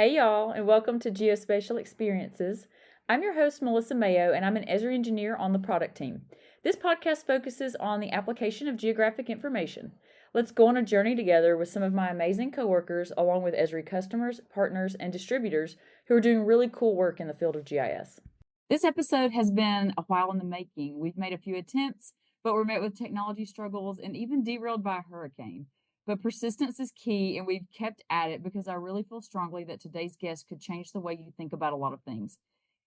Hey y'all, and welcome to Geospatial Experiences. I'm your host, Melissa Mayo, and I'm an Esri engineer on the product team. This podcast focuses on the application of geographic information. Let's go on a journey together with some of my amazing coworkers, along with Esri customers, partners, and distributors who are doing really cool work in the field of GIS. This episode has been a while in the making. We've made a few attempts, but we're met with technology struggles and even derailed by a hurricane. But persistence is key, and we've kept at it because I really feel strongly that today's guest could change the way you think about a lot of things.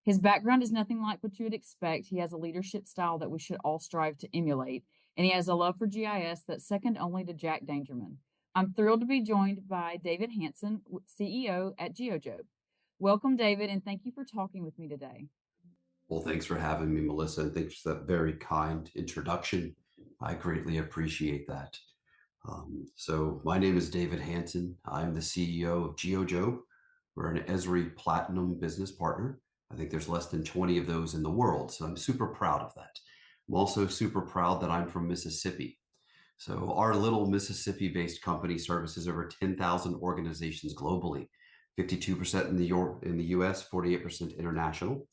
His background is nothing like what you would expect. He has a leadership style that we should all strive to emulate, and he has a love for GIS that's second only to Jack Dangerman. I'm thrilled to be joined by David Hansen, CEO at GEO Jobe. Welcome, David, and thank you for talking with me today. Well, thanks for having me, Melissa, and thanks for that very kind introduction. I greatly appreciate that. So my name is David Hansen. I'm the CEO of GEO Jobe. We're an Esri Platinum business partner. I think there's less than 20 of those in the world, so I'm super proud of that. I'm also super proud that I'm from Mississippi. So our little Mississippi-based company services over 10,000 organizations globally, 52% in the US, 48% international.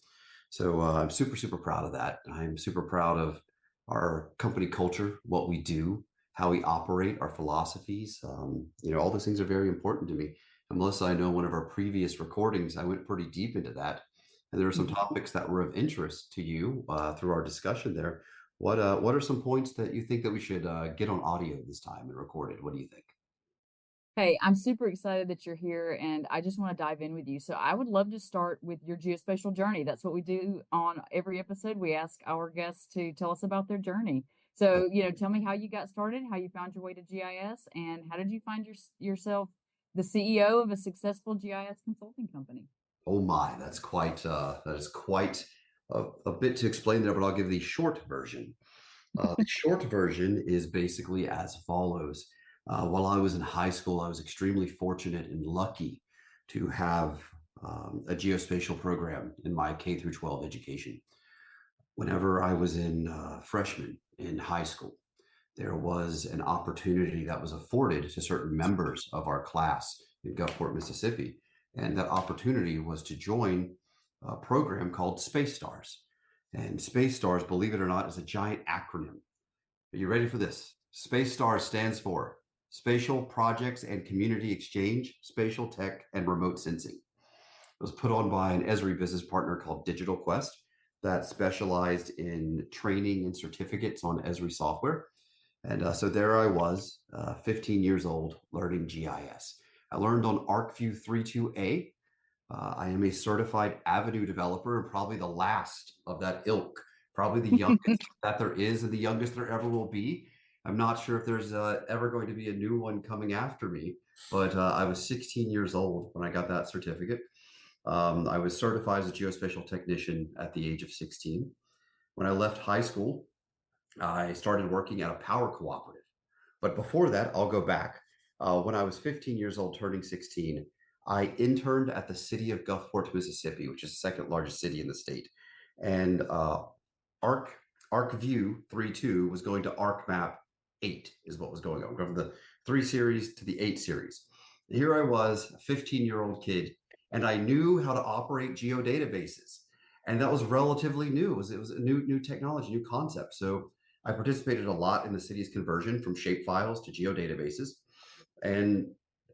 So I'm super proud of that. I'm super proud of our company culture, what we do, how we operate, our philosophies. All those things are very important to me. And Melissa, I know one of our previous recordings, I went pretty deep into that. And there were some topics that were of interest to you through our discussion there. What are some points that you think that we should get on audio this time and record it? What do you think? Hey, I'm super excited that you're here, and I just want to dive in with you. So, I would love to start with your geospatial journey. That's what we do on every episode. We ask our guests to tell us about their journey. So, tell me how you got started, how you found your way to GIS, and how did you find yourself the CEO of a successful GIS consulting company? Oh my, that is quite a bit to explain there, but I'll give the short version. The short version is basically as follows. While I was in high school, I was extremely fortunate and lucky to have a geospatial program in my K through 12 education. Whenever I was in freshman in high school, there was an opportunity that was afforded to certain members of our class in Gulfport, Mississippi. And that opportunity was to join a program called Space Stars. And Space Stars, believe it or not, is a giant acronym. Are you ready for this? Space Stars stands for Spatial Projects and Community Exchange, Spatial Tech, and Remote Sensing. It was put on by an Esri business partner called Digital Quest that specialized in training and certificates on Esri software. And so there I was, 15 years old, learning GIS. I learned on ArcView 32A. I am a certified Avenue developer and probably the last of that ilk, probably the youngest that there is and the youngest there ever will be. I'm not sure if there's ever going to be a new one coming after me, but I was 16 years old when I got that certificate. I was certified as a geospatial technician at the age of 16. When I left high school, I started working at a power cooperative. But before that, I'll go back. When I was 15 years old, turning 16, I interned at the city of Gulfport, Mississippi, which is the second largest city in the state. And ArcView 3.2 was going to ArcMap 8 is what was going on, from the 3 series to the 8 series. Here I was, a 15-year-old kid, and I knew how to operate geodatabases. And that was relatively new. It was a new technology, new concept. So I participated a lot in the city's conversion from shapefiles to geodatabases. And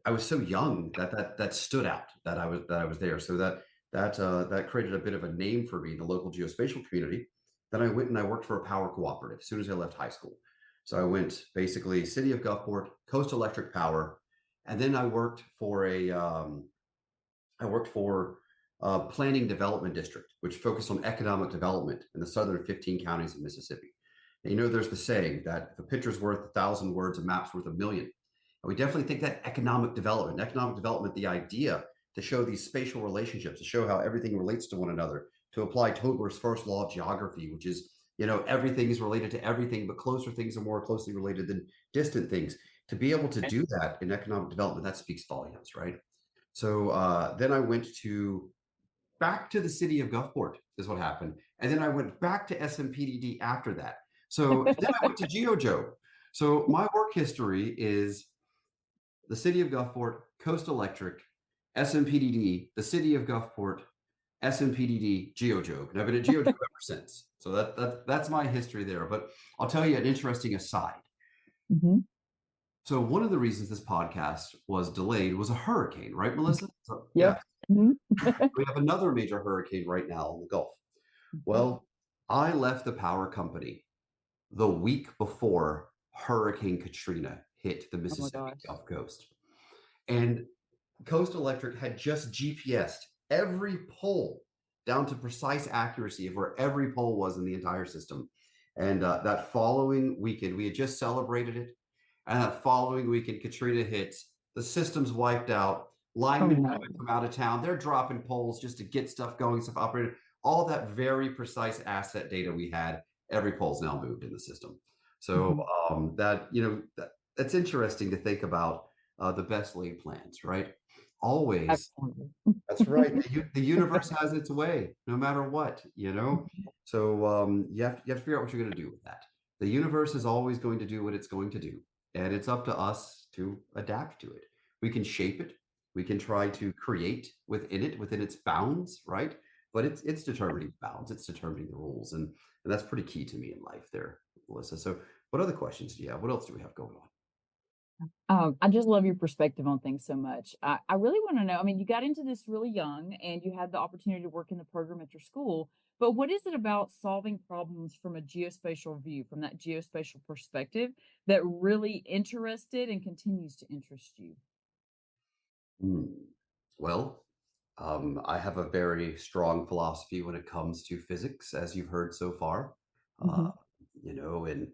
I was so young that stood out that I was there. So that created a bit of a name for me in the local geospatial community. Then I went and I worked for a power cooperative as soon as I left high school. So I went basically City of Gulfport, Coast Electric Power, and then I worked for a planning development district, which focused on economic development in the southern 15 counties of Mississippi. And there's the saying that if a picture's worth 1,000 words, a map's worth a million. And we definitely think that economic development, the idea to show these spatial relationships, to show how everything relates to one another, to apply Tobler's first law of geography, which is, everything is related to everything, but closer things are more closely related than distant things. To be able to do that in economic development, that speaks volumes, right? So then I went back to the city of Gulfport is what happened. And then I went back to SMPDD after that. So then I went to GEO Jobe. So my work history is the city of Gulfport, Coast Electric, SMPDD, the city of Gulfport, SMPDD, GEO Jobe. And I've been at GEO Jobe ever since. So that's my history there. But I'll tell you an interesting aside. Hmm. So one of the reasons this podcast was delayed was a hurricane, right, Melissa? So, yeah, Yep. Hmm. we have another major hurricane right now in the Gulf. Well, I left the power company the week before Hurricane Katrina hit the Oh my Mississippi gosh. Gulf Coast. And Coast Electric had just GPSed every pole down to precise accuracy of where every pole was in the entire system. And that following weekend, we had just celebrated it. And that following weekend, Katrina hits. The system's wiped out. Oh Linemen no. from out of town, they're dropping poles just to get stuff going, stuff operated. All that very precise asset data we had, every pole's now moved in the system. So Hmm. that's interesting to think about the best laid plans, right? Always. Absolutely. That's right. The universe has its way, no matter what, you know. So you have to figure out what you're going to do with that. The universe is always going to do what it's going to do, and it's up to us to adapt to it. We can shape it. We can try to create within it, within its bounds, right? But it's determining bounds. It's determining the rules, and that's pretty key to me in life, there, Melissa. So, what other questions do you have? What else do we have going on? I just love your perspective on things so much. I really want to know. I mean, you got into this really young and you had the opportunity to work in the program at your school, but what is it about solving problems from a geospatial view, from that geospatial perspective, that really interested and continues to interest you? Hmm. Well, I have a very strong philosophy when it comes to physics, as you've heard so far. Uh, Hmm. and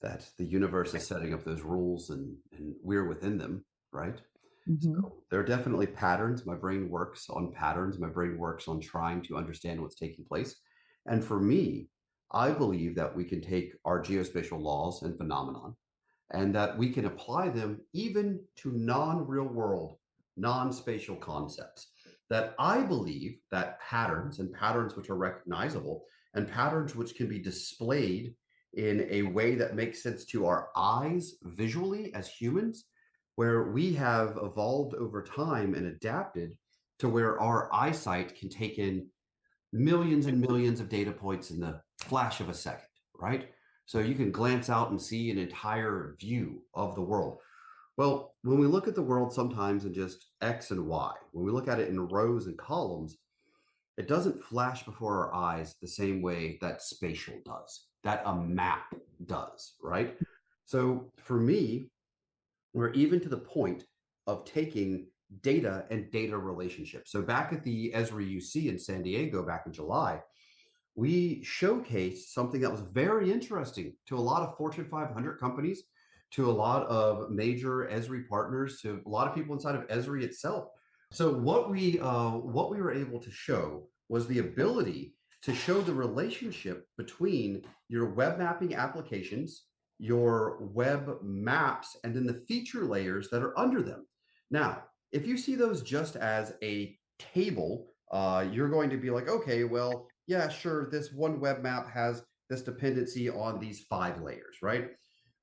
that the universe is setting up those rules and we're within them, right? Hmm. So there are definitely patterns. My brain works on patterns. My brain works on trying to understand what's taking place. And for me, I believe that we can take our geospatial laws and phenomenon and that we can apply them even to non-real world, non-spatial concepts. That I believe that patterns and patterns which are recognizable and patterns which can be displayed in a way that makes sense to our eyes visually as humans, where we have evolved over time and adapted to where our eyesight can take in millions and millions of data points in the flash of a second, right? So you can glance out and see an entire view of the world. Well, when we look at the world sometimes in just X and Y, when we look at it in rows and columns, it doesn't flash before our eyes the same way that spatial does, that a map does, right? So for me, we're even to the point of taking data and data relationships. So back at the Esri UC in San Diego back in July, we showcased something that was very interesting to a lot of Fortune 500 companies, to a lot of major Esri partners, to a lot of people inside of Esri itself. So what we were able to show was the ability to show the relationship between your web mapping applications, your web maps, and then the feature layers that are under them. Now, if you see those just as a table, you're going to be like, okay, well, yeah, sure, this one web map has this dependency on these 5 layers, right?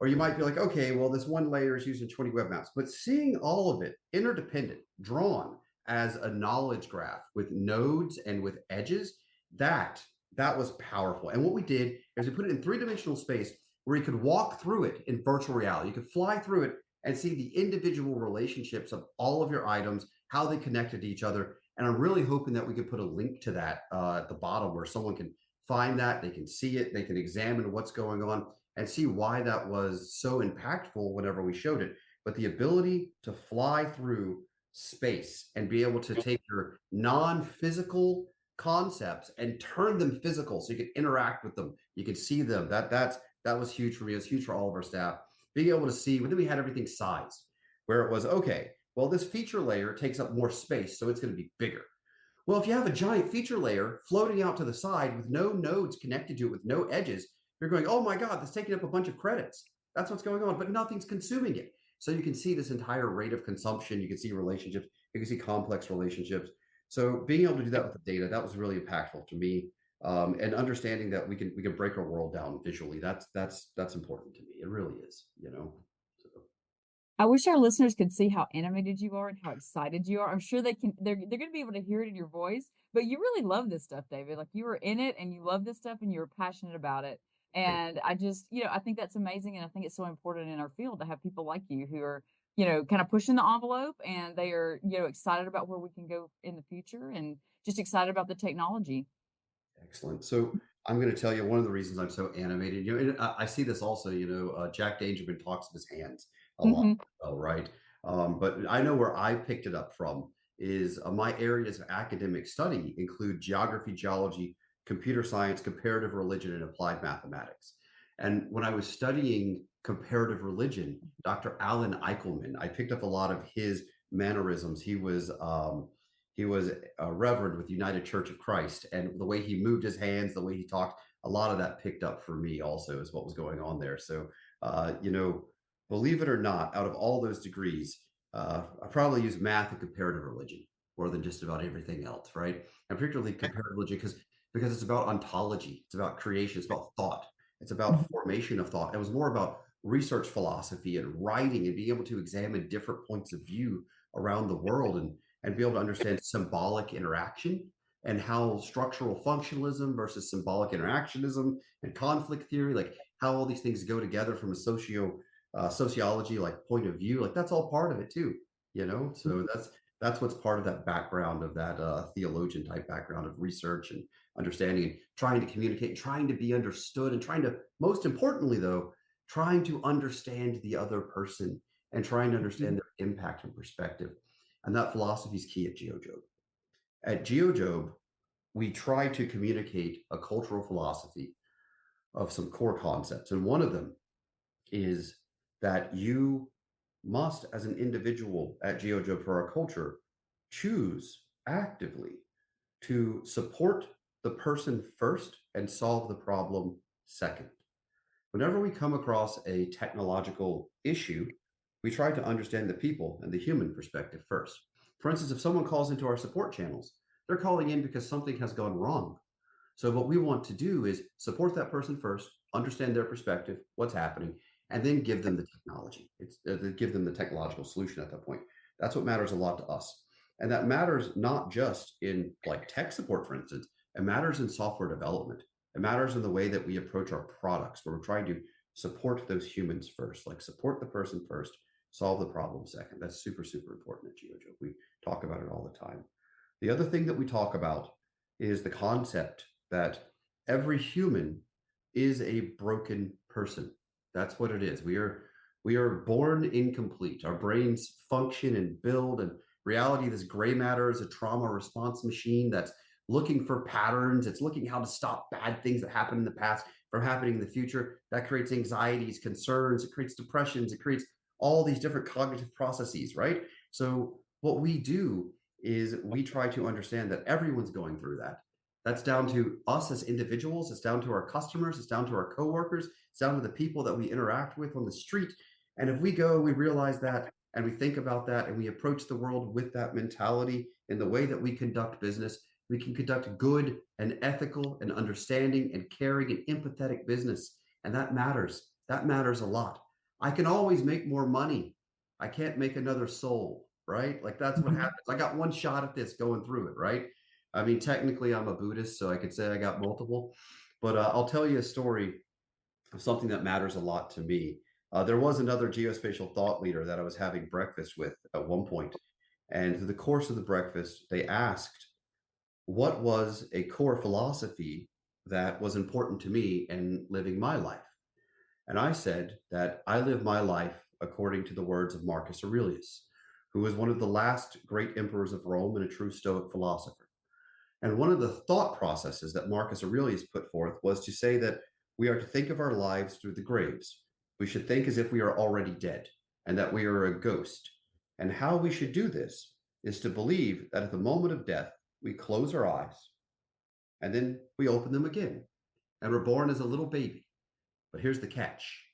Or you might be like, okay, well, this one layer is using 20 web maps, but seeing all of it interdependent, drawn as a knowledge graph with nodes and with edges, that was powerful. And what we did is we put it in 3-dimensional space where you could walk through it in virtual reality. You could fly through it and see the individual relationships of all of your items, how they connected to each other. And I'm really hoping that we could put a link to that at the bottom where someone can find that, they can see it, they can examine what's going on and see why that was so impactful whenever we showed it. But the ability to fly through space and be able to take your non-physical concepts and turn them physical so you can interact with them, you can see them. That was huge for me. It was huge for all of our staff. Being able to see, but then we had everything sized where it was okay. Well, this feature layer takes up more space, so it's going to be bigger. Well, if you have a giant feature layer floating out to the side with no nodes connected to it, with no edges, you're going, oh my God, that's taking up a bunch of credits. That's what's going on, but nothing's consuming it. So you can see this entire rate of consumption. You can see relationships. You can see complex relationships. So being able to do that with the data, that was really impactful to me. And understanding that we can break our world down visually. That's important to me. It really is, you know. So. I wish our listeners could see how animated you are and how excited you are. I'm sure they can they're gonna be able to hear it in your voice, but you really love this stuff, David. Like you were in it and you love this stuff and you're passionate about it. And I just, I think that's amazing and I think it's so important in our field to have people like you who are, kind of pushing the envelope and they are, excited about where we can go in the future and just excited about the technology. Excellent. So I'm going to tell you one of the reasons I'm so animated. And I see this also. Jack Dangerman talks of his hands a lot Mhm. as well, right? But I know where I picked it up from is my areas of academic study include geography, geology, computer science, comparative religion, and applied mathematics. And when I was studying comparative religion, Dr. Alan Eichelman, I picked up a lot of his mannerisms. He was a reverend with United Church of Christ, and the way he moved his hands, the way he talked, a lot of that picked up for me also is what was going on there. So, uh, you know, believe it or not, out of all those degrees, I probably use math and comparative religion more than just about everything else, right? And particularly comparative religion because it's about ontology, it's about creation, it's about thought, it's about Mhm. formation of thought. It was more about research philosophy and writing and being able to examine different points of view around the world and be able to understand symbolic interaction and how structural functionalism versus symbolic interactionism and conflict theory, like how all these things go together from a sociology like point of view, like that's all part of it too, So that's what's part of that background of that theologian type background of research and understanding and trying to communicate, trying to be understood, and trying to, most importantly though, trying to understand the other person and trying to understand Mhm. their impact and perspective. And that philosophy is key at GeoJobe. At GeoJobe, we try to communicate a cultural philosophy of some core concepts. And one of them is that you must, as an individual at GeoJobe for our culture, choose actively to support the person first and solve the problem second. Whenever we come across a technological issue, we try to understand the people and the human perspective first. For instance, if someone calls into our support channels, they're calling in because something has gone wrong. So, what we want to do is support that person first, understand their perspective, what's happening, and then give them the technology. It's give them the technological solution at that point. That's what matters a lot to us. And that matters not just in like tech support, for instance, it matters in software development. It matters in the way that we approach our products, where we're trying to support those humans first, like support the person first, solve the problem second. That's super, super important at GeoJob. We talk about it all the time. The other thing that we talk about is the concept that every human is a broken person. That's what it is. We are born incomplete. Our brains function and build, and reality, this gray matter is a trauma response machine that's looking for patterns. It's looking how to stop bad things that happened in the past from happening in the future. That creates anxieties, concerns, it creates depressions, it creates all these different cognitive processes, right? So what we do is we try to understand that everyone's going through that. That's down to us as individuals, it's down to our customers, it's down to our coworkers, it's down to the people that we interact with on the street. And if we go, we realize that and we think about that and we approach the world with that mentality in the way that we conduct business, we can conduct good and ethical and understanding and caring and empathetic business. And that matters. That matters a lot. I can always make more money. I can't make another soul, right? Like that's what Mhm. happens. I got one shot at this going through it, right? I mean, technically, I'm a Buddhist, so I could say I got multiple. But I'll tell you a story of something that matters a lot to me. There was another geospatial thought leader that I was having breakfast with at one point, and through the course of the breakfast, they asked what was a core philosophy that was important to me in living my life. And I said that I live my life according to the words of Marcus Aurelius, who was one of the last great emperors of Rome and a true Stoic philosopher. And one of the thought processes that Marcus Aurelius put forth was to say that we are to think of our lives through the graves. We should think as if we are already dead and that we are a ghost. And how we should do this is to believe that at the moment of death, we close our eyes and then we open them again. And we're born as a little baby. But here's the catch,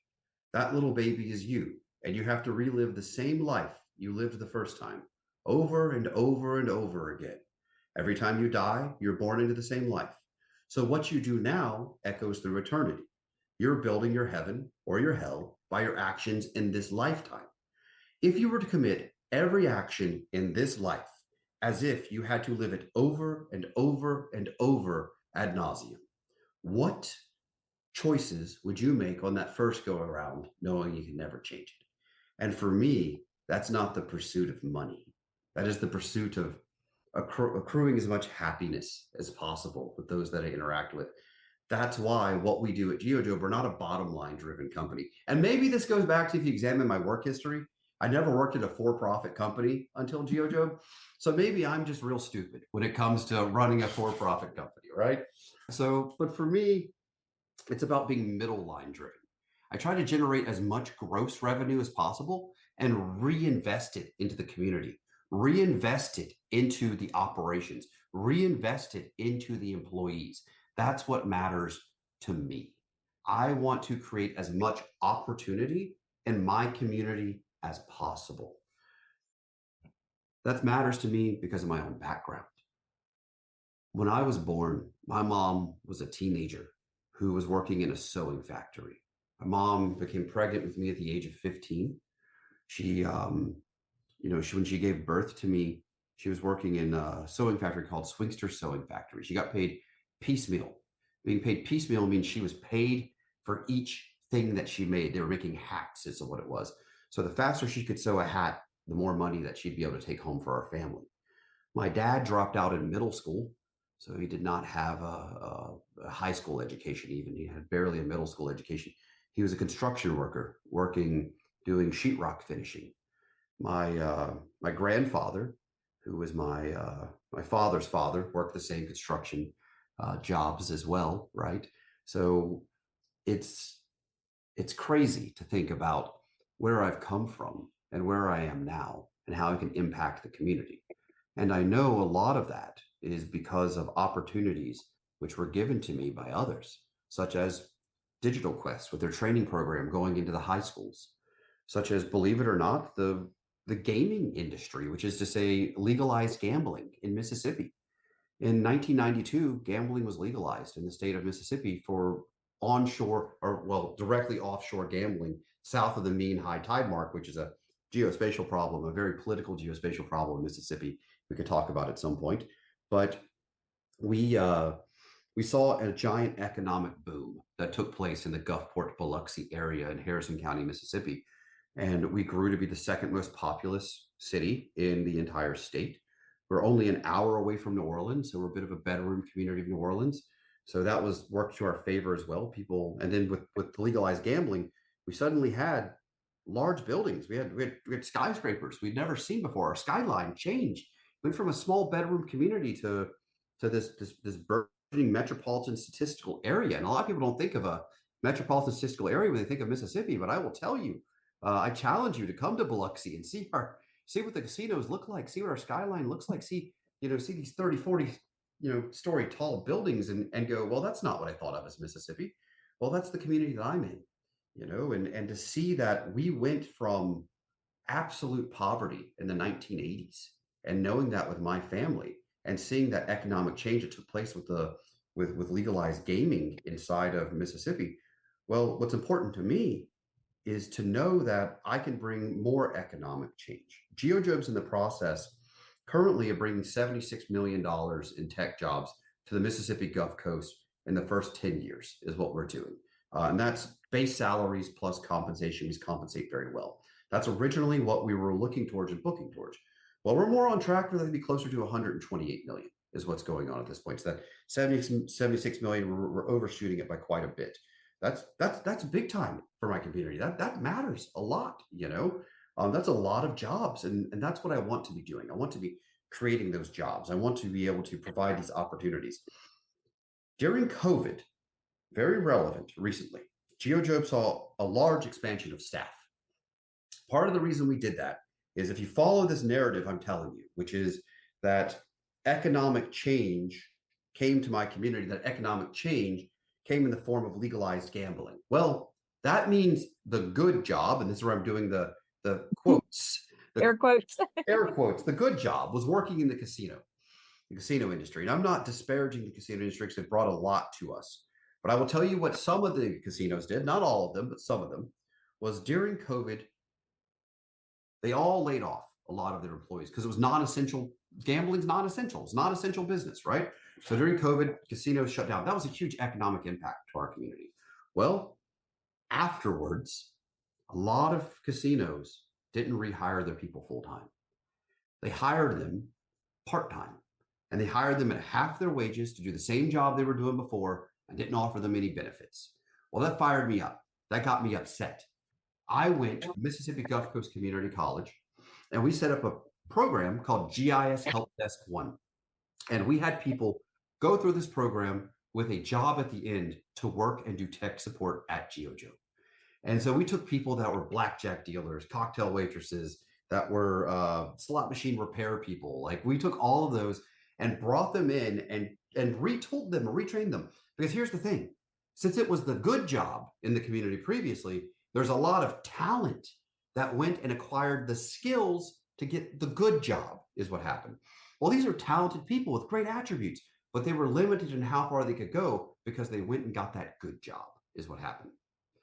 that little baby is you, and you have to relive the same life you lived the first time over and over and over again. Every time you die, you're born into the same life. So what you do now echoes through eternity. You're building your heaven or your hell by your actions in this lifetime. If you were to commit every action in this life as if you had to live it over and over and over ad nauseum, what choices would you make on that first go around knowing you can never change it? And for me, that's not the pursuit of money. That is the pursuit of accruing as much happiness as possible with those that I interact with. That's why what we do at GeoJobe, we're not a bottom line driven company. And maybe this goes back to if you examine my work history, I never worked at a for-profit company until GeoJobe. So maybe I'm just real stupid when it comes to running a for-profit company, right? So, but for me, it's about being middle line driven. I try to generate as much gross revenue as possible and reinvest it into the community, reinvest it into the operations, reinvest it into the employees. That's what matters to me. I want to create as much opportunity in my community as possible. That matters to me because of my own background. When I was born, my mom was a teenager who was working in a sewing factory. My mom became pregnant with me at the age of 15. She, when she gave birth to me, she was working in a sewing factory called Swingster Sewing Factory. She got paid piecemeal. Being paid piecemeal means she was paid for each thing that she made. They were making hats, is what it was. So the faster she could sew a hat, the more money that she'd be able to take home for our family. My dad dropped out in middle school, so he did not have a high school education even. He had barely a middle school education. He was a construction worker working, doing sheetrock finishing. My grandfather, who was my father's father, worked the same construction jobs as well, right? So it's crazy to think about where I've come from and where I am now and how I can impact the community. And I know a lot of that is because of opportunities which were given to me by others, such as Digital Quest with their training program going into the high schools, such as, believe it or not, the gaming industry, which is to say legalized gambling in Mississippi. In 1992, gambling was legalized in the state of Mississippi for onshore or, well, directly offshore gambling south of the mean high tide mark, which is a geospatial problem, a very political geospatial problem in Mississippi. We could talk about at some point, but we we saw a giant economic boom that took place in the Gulfport, Biloxi area in Harrison County, Mississippi, and we grew to be the second most populous city in the entire state. We're only an hour away from New Orleans, so we're a bit of a bedroom community of New Orleans. So that was worked to our favor as well. People, and then with legalized gambling, we suddenly had large buildings. We had skyscrapers we'd never seen before. Our skyline changed. Went from a small bedroom community to this burgeoning metropolitan statistical area. And a lot of people don't think of a metropolitan statistical area when they think of Mississippi, but I will tell you, I challenge you to come to Biloxi and see what the casinos look like, see what our skyline looks like, see these 30, 40, story tall buildings and go, well, that's not what I thought of as Mississippi. Well, that's the community that I'm in, and to see that we went from absolute poverty in the 1980s and knowing that with my family and seeing that economic change that took place with legalized gaming inside of Mississippi. Well, what's important to me is to know that I can bring more economic change. GeoJobe's in the process currently of bringing $76 million in tech jobs to the Mississippi Gulf Coast in the first 10 years is what we're doing. And that's base salaries plus compensation. We compensate very well. That's originally what we were looking towards and booking towards. Well, we're more on track for that to be closer to 128 million is what's going on at this point. So that 76 million, we're overshooting it by quite a bit. That's big time for my community. That matters a lot, that's a lot of jobs. And that's what I want to be doing. I want to be creating those jobs. I want to be able to provide these opportunities. During COVID, very relevant recently, GeoJobe saw a large expansion of staff. Part of the reason we did that is if you follow this narrative I'm telling you, which is that economic change came to my community, that economic change came in the form of legalized gambling. Well, that means the good job, and this is where I'm doing the quotes, Air quotes. air quotes, the good job was working in the casino industry. And I'm not disparaging the casino industry because they brought a lot to us. But I will tell you what some of the casinos did, not all of them, but some of them, was during COVID, They all laid off a lot of their employees because it was non-essential. Gambling's not essential. It's not essential business, right? So during COVID, casinos shut down. That was a huge economic impact to our community. Well, afterwards, a lot of casinos didn't rehire their people full time. They hired them part time, and they hired them at half their wages to do the same job they were doing before and didn't offer them any benefits. Well, that fired me up. That got me upset. I went to Mississippi Gulf Coast Community College, and we set up a program called GIS Help Desk One. And we had people go through this program with a job at the end to work and do tech support at GEO Jobe. And so we took people that were blackjack dealers, cocktail waitresses, that were slot machine repair people. Like, we took all of those and brought them in and retold them, retrained them. Because here's the thing, since it was the good job in the community previously, there's a lot of talent that went and acquired the skills to get the good job, is what happened. Well, these are talented people with great attributes, but they were limited in how far they could go because they went and got that good job, is what happened.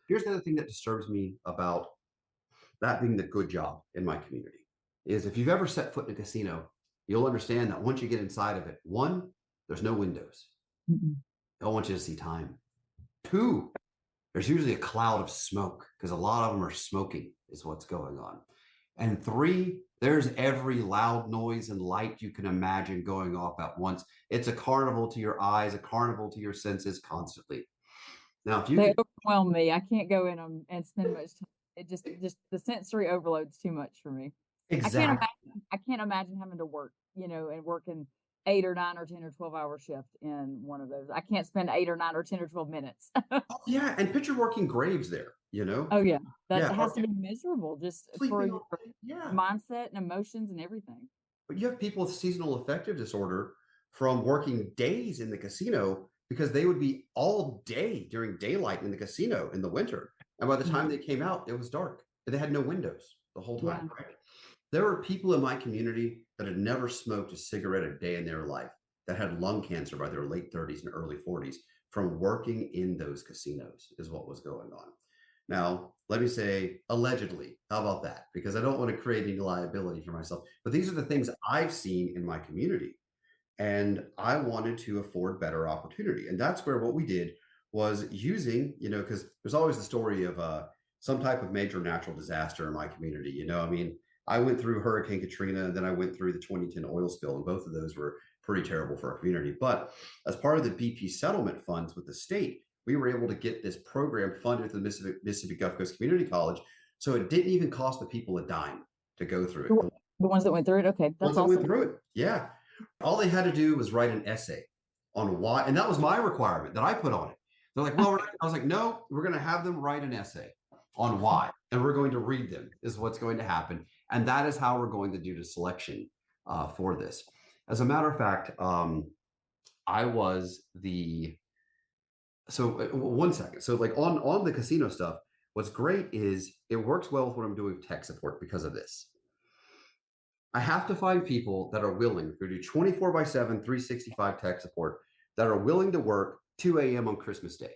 Here's the other thing that disturbs me about that being the good job in my community is, if you've ever set foot in a casino, you'll understand that once you get inside of it, one, there's no windows. Mm-hmm. They don't want you to see time. Two, there's usually a cloud of smoke because a lot of them are smoking, is what's going on. And three, there's every loud noise and light you can imagine going off at once. It's a carnival to your eyes, a carnival to your senses constantly. Now, if you they overwhelm me, I can't go in them and spend much time. It just the sensory overload's too much for me. Exactly. I can't imagine having to work, and working 8 or 9 or 10 or 12-hour shift in one of those. I can't spend 8 or 9 or 10 or 12 minutes. Oh, yeah, and picture working graves there, Oh yeah, that yeah, has to be miserable just for your yeah. mindset and emotions and everything. But you have people with seasonal affective disorder from working days in the casino because they would be all day during daylight in the casino in the winter. And by the time they came out, it was dark. They had no windows the whole time, right? There were people in my community that had never smoked a cigarette a day in their life, that had lung cancer by their late 30s and early 40s from working in those casinos, is what was going on. Now, let me say allegedly. How about that? Because I don't want to create any liability for myself. But these are the things I've seen in my community. And I wanted to afford better opportunity. And that's where what we did was using, because there's always the story of some type of major natural disaster in my community. I mean, I went through Hurricane Katrina, and then I went through the 2010 oil spill, and both of those were pretty terrible for our community. But as part of the BP settlement funds with the state, we were able to get this program funded through the Mississippi Gulf Coast Community College. So it didn't even cost the people a dime to go through it. The ones that went through it? Okay, that's awesome. Went through it, yeah. All they had to do was write an essay on why, and that was my requirement that I put on it. They're like, well, I was like, no, we're going to have them write an essay on why, and we're going to read them, is what's going to happen. And that is how we're going to do the selection for this. As a matter of fact, I was so one second. So like on the casino stuff, what's great is it works well with what I'm doing with tech support because of this. I have to find people that are willing to do 24/7, 365 tech support, that are willing to work 2 a.m. on Christmas Day.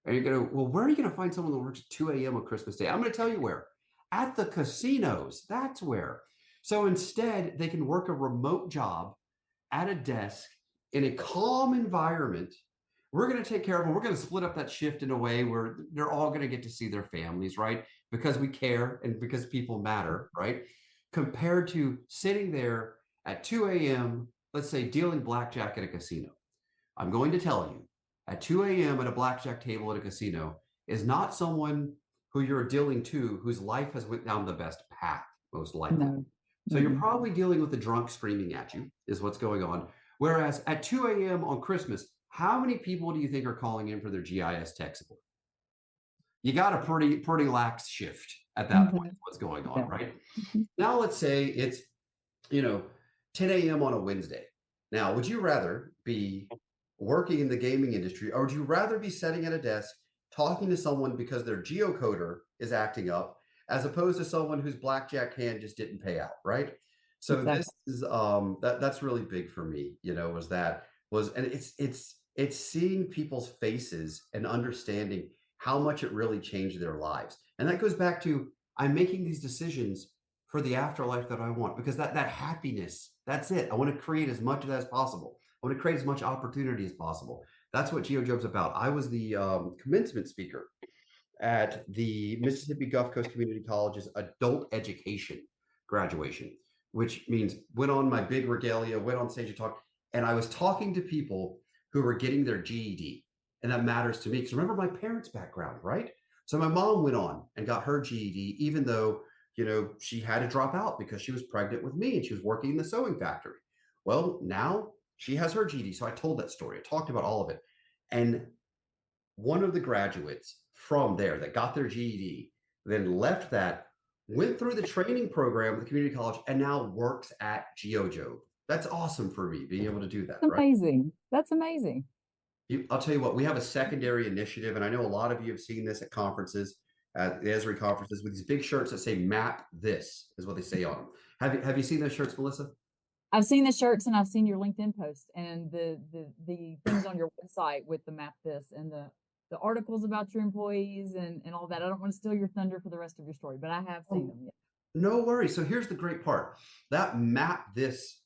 And you're going to, well, where are you going to find someone that works 2 a.m. on Christmas Day? I'm going to tell you where. At the casinos. That's where. So instead, they can work a remote job at a desk in a calm environment. We're going to take care of them. We're going to split up that shift in a way where they're all going to get to see their families, right? Because we care and because people matter, right? Compared to sitting there at 2 a.m., let's say dealing blackjack at a casino. I'm going to tell you, at 2 a.m. at a blackjack table at a casino is not someone who you're dealing to whose life has went down the best path, most likely. No. So you're probably dealing with a drunk screaming at you, is what's going on. Whereas at 2 a.m. on Christmas, how many people do you think are calling in for their GIS tech support? You got a pretty lax shift at that point, what's going on, right? Now let's say it's, 10 a.m. on a Wednesday. Now, would you rather be working in the gaming industry, or would you rather be sitting at a desk talking to someone because their geocoder is acting up, as opposed to someone whose blackjack hand just didn't pay out, right? So exactly. This is that's really big for me, and it's seeing people's faces and understanding how much it really changed their lives. And that goes back to, I'm making these decisions for the afterlife that I want, because that happiness, that's it. I want to create as much of that as possible. I want to create as much opportunity as possible. That's what GeoJobe's about. I was the commencement speaker at the Mississippi Gulf Coast Community College's adult education graduation, which means went on my big regalia, went on stage and talked, and I was talking to people who were getting their GED. And that matters to me because remember my parents' background, right? So my mom went on and got her GED, even though, she had to drop out because she was pregnant with me and she was working in the sewing factory. Well, now she has her GED. So I told that story. I talked about all of it. And one of the graduates from there that got their GED, then left that, went through the training program at the community college, and now works at GEO Jobe. That's awesome for me being able to do that, That's right? amazing. That's amazing. I'll tell you what, we have a secondary initiative, and I know a lot of you have seen this at conferences, at the Esri conferences, with these big shirts that say "Map This" is what they say on them. Have you seen those shirts, Melissa? I've seen the shirts and I've seen your LinkedIn post and the things on your website with the map this and the articles about your employees and all that. I don't want to steal your thunder for the rest of your story, but I have seen them. Yeah. No worries. So here's the great part. That "Map This"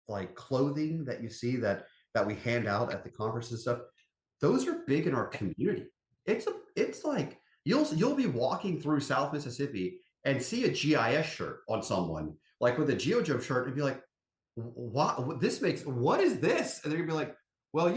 like clothing that you see that we hand out at the conferences and stuff, those are big in our community. It's like you'll be walking through South Mississippi and see a GIS shirt on someone, like with a GeoJobe shirt, and be like, what this makes, what is this? And they're gonna be like, well,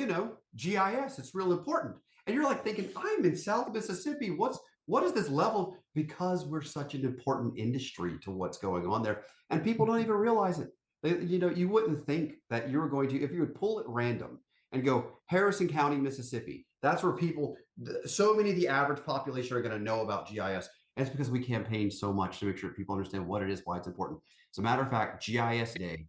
GIS, it's real important. And you're like thinking, I'm in South Mississippi. What is this level? Because we're such an important industry to what's going on there. And people don't even realize it. You wouldn't think that you were going to, if you would pull it random and go Harrison County, Mississippi. That's where so many of the average population are going to know about GIS. And it's because we campaign so much to make sure people understand what it is, why it's important. As a matter of fact, GIS Day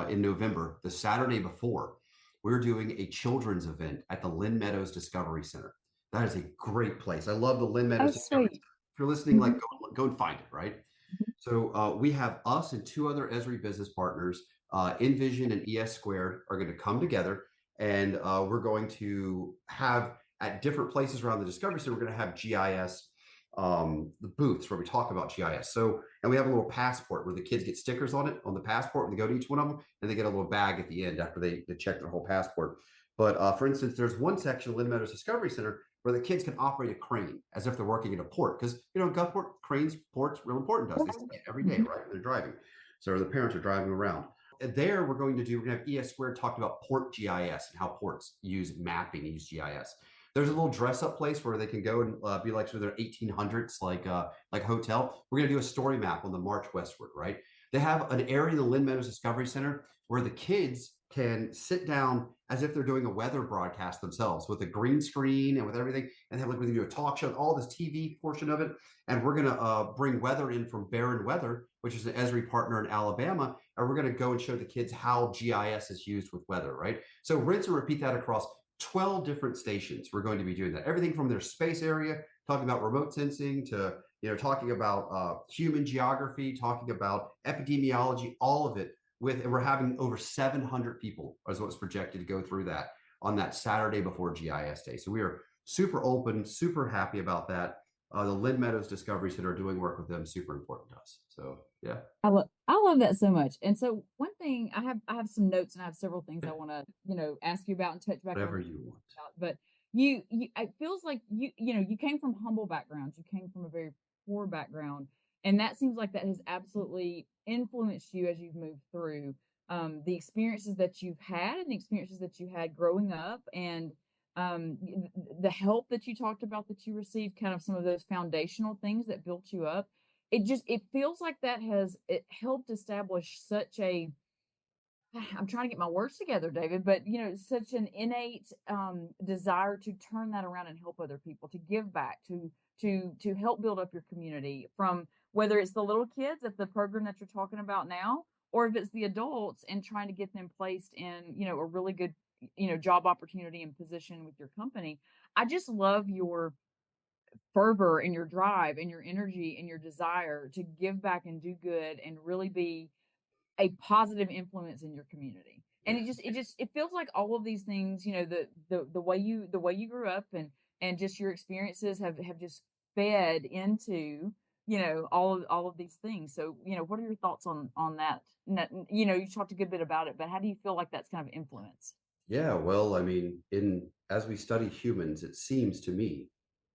in November, the Saturday before, we're doing a children's event at the Lynn Meadows Discovery Center. That is a great place. I love the Lynn Oh, Meadows Discovery sweet. Center. If you're listening, Mhm. like go and find it, right? So we have us and two other Esri business partners, Envision and ES Squared, are going to come together, and we're going to have at different places around the Discovery Center. We're going to have GIS the booths where we talk about GIS. So, and we have a little passport where the kids get stickers on it on the passport when they go to each one of them, and they get a little bag at the end after they check their whole passport. But for instance, there's one section of Lynn Meadows Discovery Center where the kids can operate a crane as if they're working at a port, because Gulfport cranes, ports, real important to us. They see it every day, Mhm. right? They're driving, so the parents are driving around. And there, we're going to have ES Squared talked about port GIS and how ports use mapping, use GIS. There's a little dress up place where they can go and be like sort of their 1800s, like hotel. We're going to do a story map on the march westward, right? They have an area in the Lynn Meadows Discovery Center where the kids can sit down as if they're doing a weather broadcast themselves with a green screen and with everything. And they have like we do a talk show, all this TV portion of it. And we're going to bring weather in from Barron Weather, which is an Esri partner in Alabama. And we're going to go and show the kids how GIS is used with weather, right? So rinse and repeat that across 12 different stations. We're going to be doing that. Everything from their space area, talking about remote sensing, to talking about human geography, talking about epidemiology, all of it. And we're having over 700 people is what's projected to go through that on that Saturday before GIS Day. So we are super open, super happy about that. The Lynn Meadows Discovery Center, doing work with them, super important to us. So yeah. I love that so much. And so one thing I have some notes and I have several things I want to, ask you about and touch back on Whatever what you want. about. But you it feels like you came from humble backgrounds. You came from a very poor background. And that seems like that has absolutely influenced you as you've moved through the experiences that you've had and the experiences that you had growing up and the help that you talked about that you received, kind of some of those foundational things that built you up. It feels like that has it helped establish such a I'm trying to get my words together, David, but such an innate desire to turn that around and help other people, to give back, to help build up your community, from whether it's the little kids at the program that you're talking about now, or if it's the adults and trying to get them placed in, a really good, job opportunity and position with your company. I just love your fervor and your drive and your energy and your desire to give back and do good and really be a positive influence in your community. And Yeah. it feels like all of these things, the way you grew up and just your experiences have just fed into all of these things. So, what are your thoughts on that? You talked a good bit about it, but how do you feel like that's kind of influence? Yeah, well, I mean, in as we study humans, it seems to me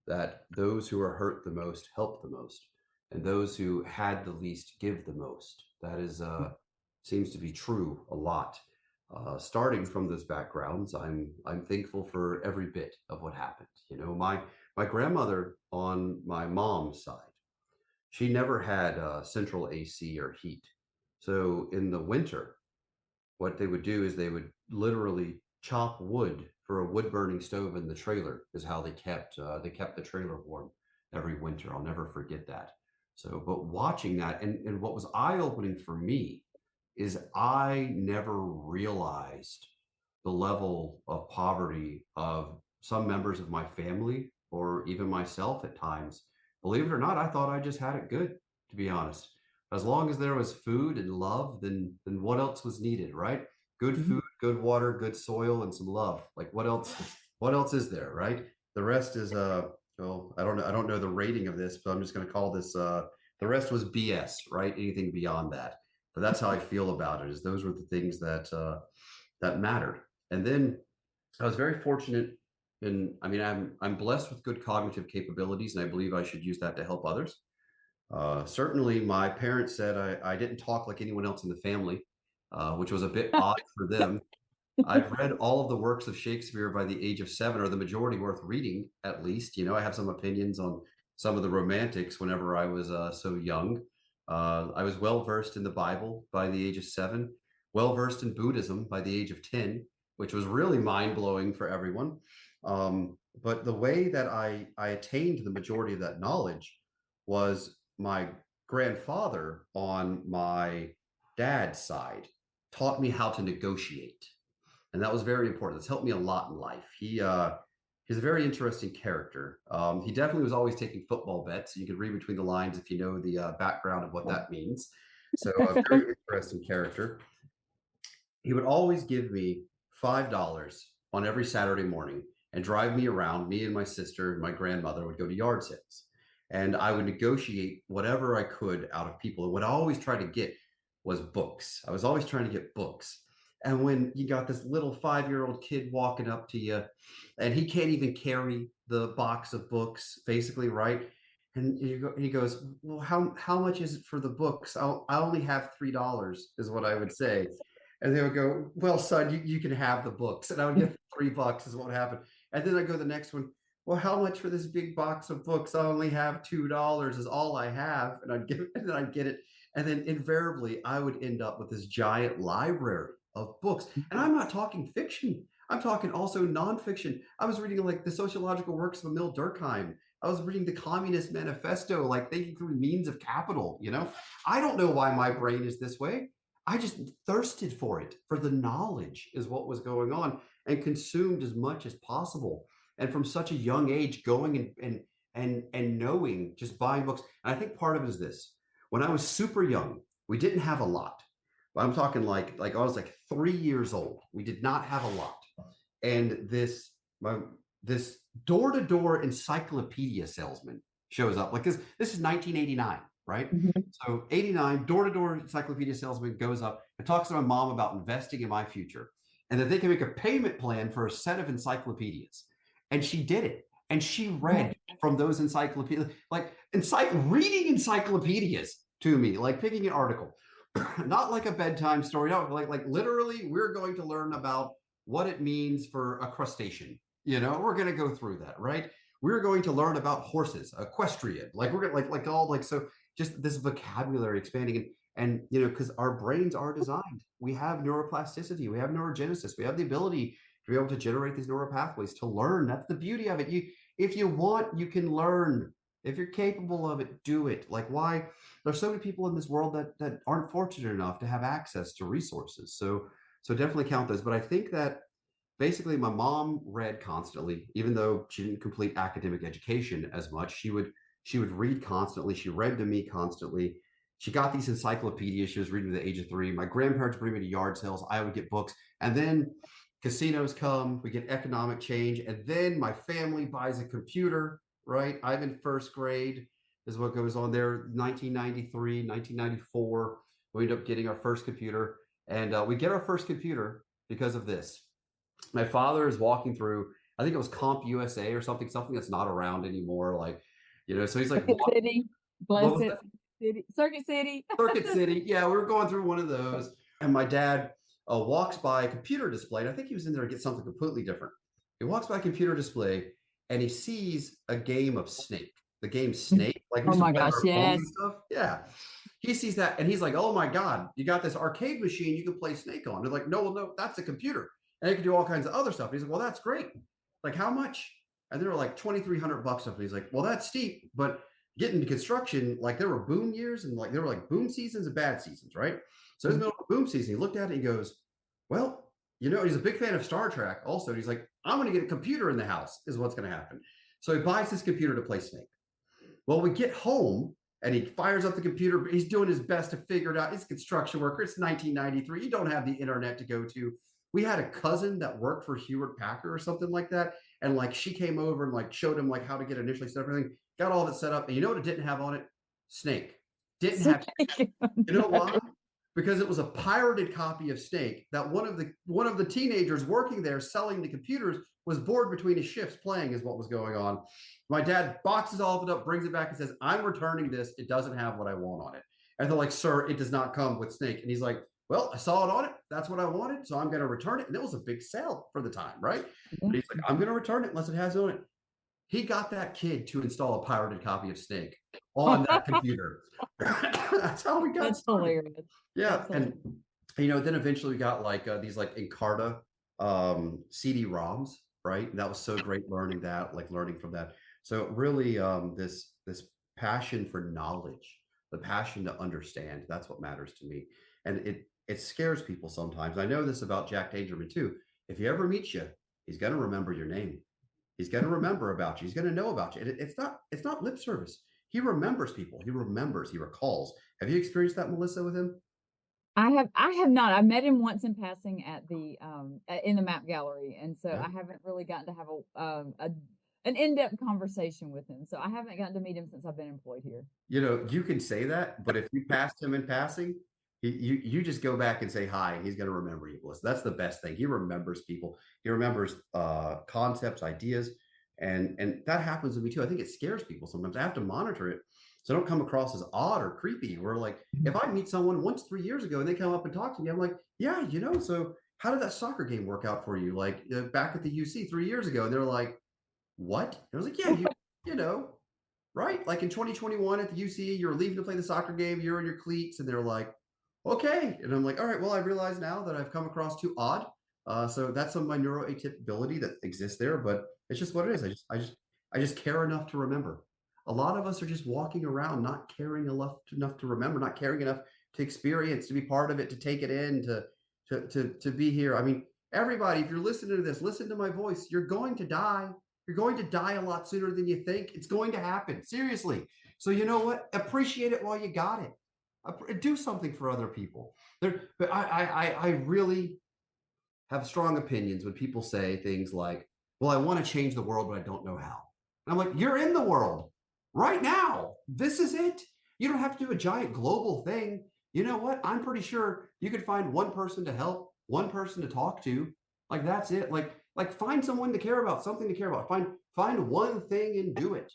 that those who are hurt the most help the most, and those who had the least give the most. That is seems to be true a lot. Starting from those backgrounds, I'm thankful for every bit of what happened. My grandmother on my mom's side, she never had central AC or heat. So in the winter, what they would do is they would literally chop wood for a wood burning stove in the trailer is how they kept the trailer warm every winter. I'll never forget that. So, but watching that and what was eye opening for me is I never realized the level of poverty of some members of my family or even myself at times. Believe it or not, I thought I just had it good, to be honest. As long as there was food and love, then what else was needed, right? Good Mhm. food, good water, good soil, and some love. Like what else is there, right? The rest is well, I don't know the rating of this, but I'm just gonna call this the rest was BS, right? Anything beyond that. But that's how I feel about it, is those were the things that mattered. And then I was very fortunate I mean, I'm blessed with good cognitive capabilities, and I believe I should use that to help others. Certainly, my parents said I didn't talk like anyone else in the family, which was a bit odd for them. I've read all of the works of Shakespeare by the age of 7, or the majority worth reading, at least. I have some opinions on some of the romantics whenever I was so young. I was well versed in the Bible by the age of 7, well versed in Buddhism by the age of 10, which was really mind blowing for everyone. But the way that I attained the majority of that knowledge was my grandfather on my dad's side taught me how to negotiate, and that was very important. It's helped me a lot in life. He's a very interesting character. He definitely was always taking football bets. You can read between the lines if you know the background of what that means. So a very interesting character. He would always give me $5 on every Saturday morning and drive me around. Me and my sister and my grandmother would go to yard sales, and I would negotiate whatever I could out of people. And what I always tried to get was books. I was always trying to get books. And when you got this little 5-year-old kid walking up to you, and he can't even carry the box of books, basically, right? And he goes, "Well, how much is it for the books? I only have $3," is what I would say. And they would go, "Well, son, you can have the books." And I would get $3 is what happened. And then I go to the next one. "Well, how much for this big box of books? I only have $2 is all I have." And I'd give it, and then I'd get it. And then invariably I would end up with this giant library of books. And I'm not talking fiction. I'm talking also nonfiction. I was reading like the sociological works of Emil Durkheim. I was reading the Communist Manifesto, like thinking through means of capital. I don't know why my brain is this way. I just thirsted for it, for the knowledge is what was going on, and consumed as much as possible. And from such a young age, going and knowing, just buying books. And I think part of it is this. When I was super young, we didn't have a lot. I'm talking like I was like 3 years old. We did not have a lot. And this door-to-door encyclopedia salesman shows up. Like this is 1989, right? Mhm. So 89, door-to-door encyclopedia salesman goes up and talks to my mom about investing in my future, and that they can make a payment plan for a set of encyclopedias. And she did it. And she read from those encyclopedias, like reading encyclopedias to me, like picking an article. Not like a bedtime story. No, like literally, we're going to learn about what it means for a crustacean. We're going to go through that, right? We're going to learn about horses, equestrian. Like we're going to like all like so. Just this vocabulary expanding, and because our brains are designed, we have neuroplasticity, we have neurogenesis, we have the ability to be able to generate these neural pathways to learn. That's the beauty of it. If you want, you can learn. If you're capable of it, do it. Like why there's so many people in this world that aren't fortunate enough to have access to resources. So definitely count those. But I think that basically my mom read constantly, even though she didn't complete academic education as much. She would read constantly. She read to me constantly. She got these encyclopedias. She was reading at the age of 3. My grandparents bring me to yard sales. I would get books, and then casinos come. We get economic change, and then my family buys a computer. Right, I'm in first grade. is what goes on there. 1993, 1994, we end up getting our first computer. And we get our first computer because of this. My father is walking through, I think it was Comp USA or something that's not around anymore. Like, so he's like, Circuit City, what bless was it, that? Circuit City. Circuit City. Yeah, we were going through one of those. And my dad walks by a computer display. And I think he was in there to get something completely different. He walks by a computer display and he sees a game of Snake. The game Snake, like we Oh used to my play on gosh, our phones yes. and stuff. Yeah. He sees that and he's like, oh my God, you got this arcade machine you can play Snake on. They're like, no, well, no, that's a computer. And it can do all kinds of other stuff. And he's like, well, that's great. Like, how much? And they were like $2,300 up. And he's like, well, that's steep, but getting into construction, like there were boom years and like there were like boom seasons and bad seasons, right? So in the middle of boom season, he looked at it and he goes, well, he's a big fan of Star Trek also. He's like, I'm going to get a computer in the house is what's going to happen. So he buys this computer to play Snake. Well, we get home and he fires up the computer. He's doing his best to figure it out. He's a construction worker. It's 1993. You don't have the internet to go to. We had a cousin that worked for Hewlett Packard or something like that. And like she came over and like showed him like how to get initially set up everything, got all of it set up. And you know what it didn't have on it? Snake. Didn't have. You know why? Because it was a pirated copy of Snake that one of the teenagers working there selling the computers was bored between his shifts playing is what was going on. My dad boxes all of it up, brings it back and says, I'm returning this. It doesn't have what I want on it. And they're like, sir, it does not come with Snake. And he's like, well, I saw it on it. That's what I wanted. So I'm going to return it. And it was a big sale for the time, right? But he's like, I'm going to return it unless it has on it. He got that kid to install a pirated copy of Snake on that computer. That's how we got That's started. hilarious. Yeah. That's And, then eventually we got like these like Encarta CD-ROMs, right? And that was so great learning from that. So really this passion for knowledge, the passion to understand, that's what matters to me. And it scares people sometimes. I know this about Jack Dangerman too. If he ever meets you, he's going to remember your name. He's going to remember about you. He's going to know about you. And it's not lip service. He remembers people. He remembers. He recalls. Have you experienced that, Melissa, with him? I have not. I met him once in passing at the in the map gallery, and so Yeah. I haven't really gotten to have an in-depth conversation with him. So I haven't gotten to meet him since I've been employed here. You can say that, but if you passed him in passing, you just go back and say hi. He's going to remember you, Melissa. That's the best thing. He remembers people. He remembers concepts, ideas, and that happens to me too. I think it scares people sometimes. I have to monitor it so I don't come across as odd or creepy. Where like if I meet someone once 3 years ago and they come up and talk to me, I'm like, yeah, so how did that soccer game work out for you? Like back at the UC 3 years ago, and they're like, what? And I was like, yeah, you know. Right? Like in 2021 at the UC, you're leaving to play the soccer game, you're in your cleats, and they're like, okay. And I'm like, all right, well, I realize now that I've come across too odd. So that's some of my neuroatypicality that exists there, but it's just what it is. I just care enough to remember. A lot of us are just walking around not caring enough to remember, not caring enough to experience, to be part of it, to take it in, to be here. I mean, everybody, if you're listening to this, listen to my voice. You're going to die. You're going to die a lot sooner than you think. It's going to happen. Seriously. So you know what? Appreciate it while you got it. Do something for other people. But I really have strong opinions when people say things like, well, I want to change the world, but I don't know how. And I'm like, you're in the world right now. This is it. You don't have to do a giant global thing. You know what? I'm pretty sure you could find one person to help, one person to talk to. Like that's it. Like find someone to care about, something to care about. Find one thing and do it.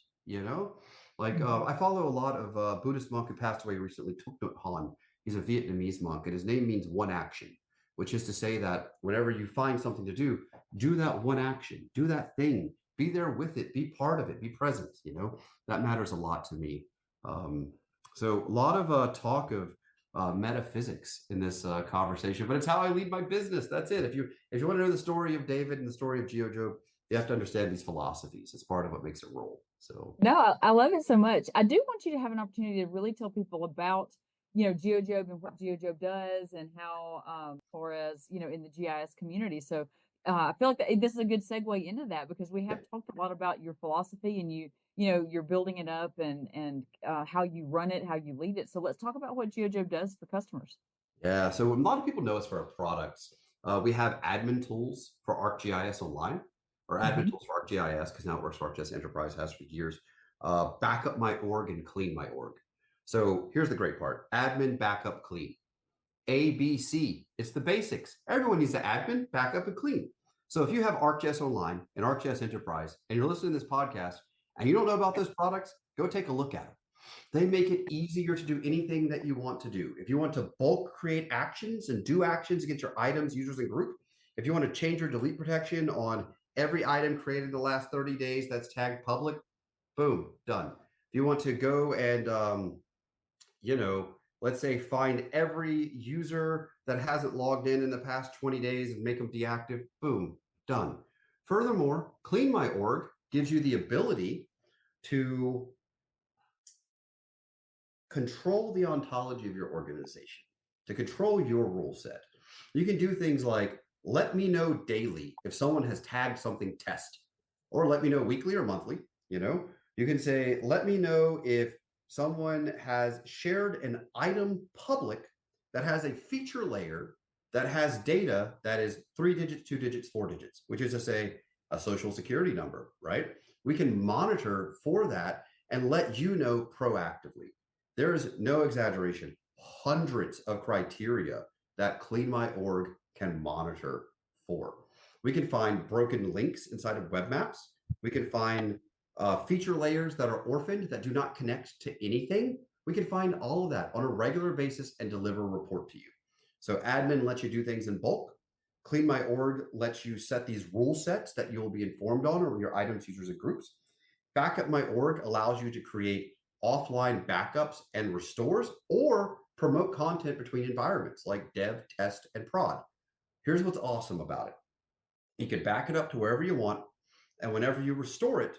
Like I follow a lot of Buddhist monk who passed away recently, Thich Nhat Hanh. He's a Vietnamese monk, and his name means one action, which is to say that whenever you find something to do that one action, do that thing, be there with it, be part of it, be present. That matters a lot to me. So a lot of talk of metaphysics in this conversation, but it's how I lead my business. That's it. If you want to know the story of David and the story of GEO Jobe, you have to understand these philosophies. It's part of what makes it roll. So no, I love it so much. I do want you to have an opportunity to really tell people about GEO Jobe and what GEO Jobe does and how far as in the GIS community. So I feel like this is a good segue into that because we have talked a lot about your philosophy and you're building it up and how you run it, how you lead it. So let's talk about what GEO Jobe does for customers. Yeah, so a lot of people know us for our products. We have admin tools for ArcGIS Online, or admin tools for ArcGIS, because now it works for ArcGIS Enterprise, has for years. back up my org and clean my org. So here's the great part: admin, backup, clean. ABC. It's the basics. Everyone needs to admin, backup, and clean. So if you have ArcGIS Online and ArcGIS Enterprise, and you're listening to this podcast and you don't know about those products, go take a look at them. They make it easier to do anything that you want to do. If you want to bulk create actions and do actions against your items, users, and group, if you want to change your delete protection on every item created in the last 30 days that's tagged public, boom, done. If you want to go and, let's say find every user that hasn't logged in the past 20 days and make them deactive, boom, done. Furthermore, Clean My Org gives you the ability to control the ontology of your organization, to control your rule set. You can do things like let me know daily if someone has tagged something test, or let me know weekly or monthly. You can say, let me know if someone has shared an item public that has a feature layer that has data that is 3 digits, 2 digits, 4 digits, which is to say a social security number, right? We can monitor for that and let you know proactively. There is no exaggeration, hundreds of criteria that Clean My Org can monitor for. We can find broken links inside of web maps. We can find feature layers that are orphaned that do not connect to anything. We can find all of that on a regular basis and deliver a report to you. So admin lets you do things in bulk. Clean My Org lets you set these rule sets that you'll be informed on over your items, users, and groups. Backup My Org allows you to create offline backups and restores, or promote content between environments like dev, test, and prod. Here's what's awesome about it. You can back it up to wherever you want, and whenever you restore it,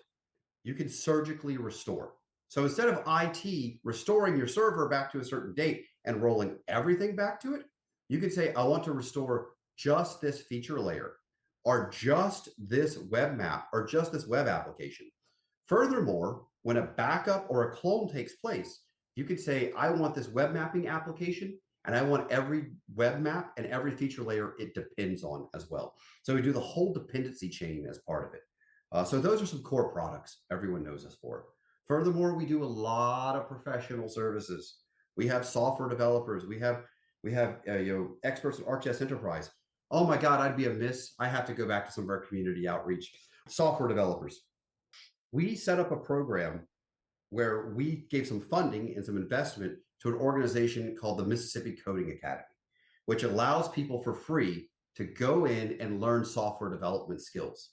you can surgically restore. So instead of IT restoring your server back to a certain date and rolling everything back to it, you can say, I want to restore just this feature layer, or just this web map, or just this web application. Furthermore, when a backup or a clone takes place, you could say, I want this web mapping application, and I want every web map and every feature layer it depends on as well. So we do the whole dependency chain as part of it. So those are some core products everyone knows us for. Furthermore, we do a lot of professional services. We have software developers. We have experts in ArcGIS Enterprise. Oh my God, I'd be amiss. I have to go back to some of our community outreach. Software developers. We set up a program where we gave some funding and some investment to an organization called the Mississippi Coding Academy, which allows people for free to go in and learn software development skills.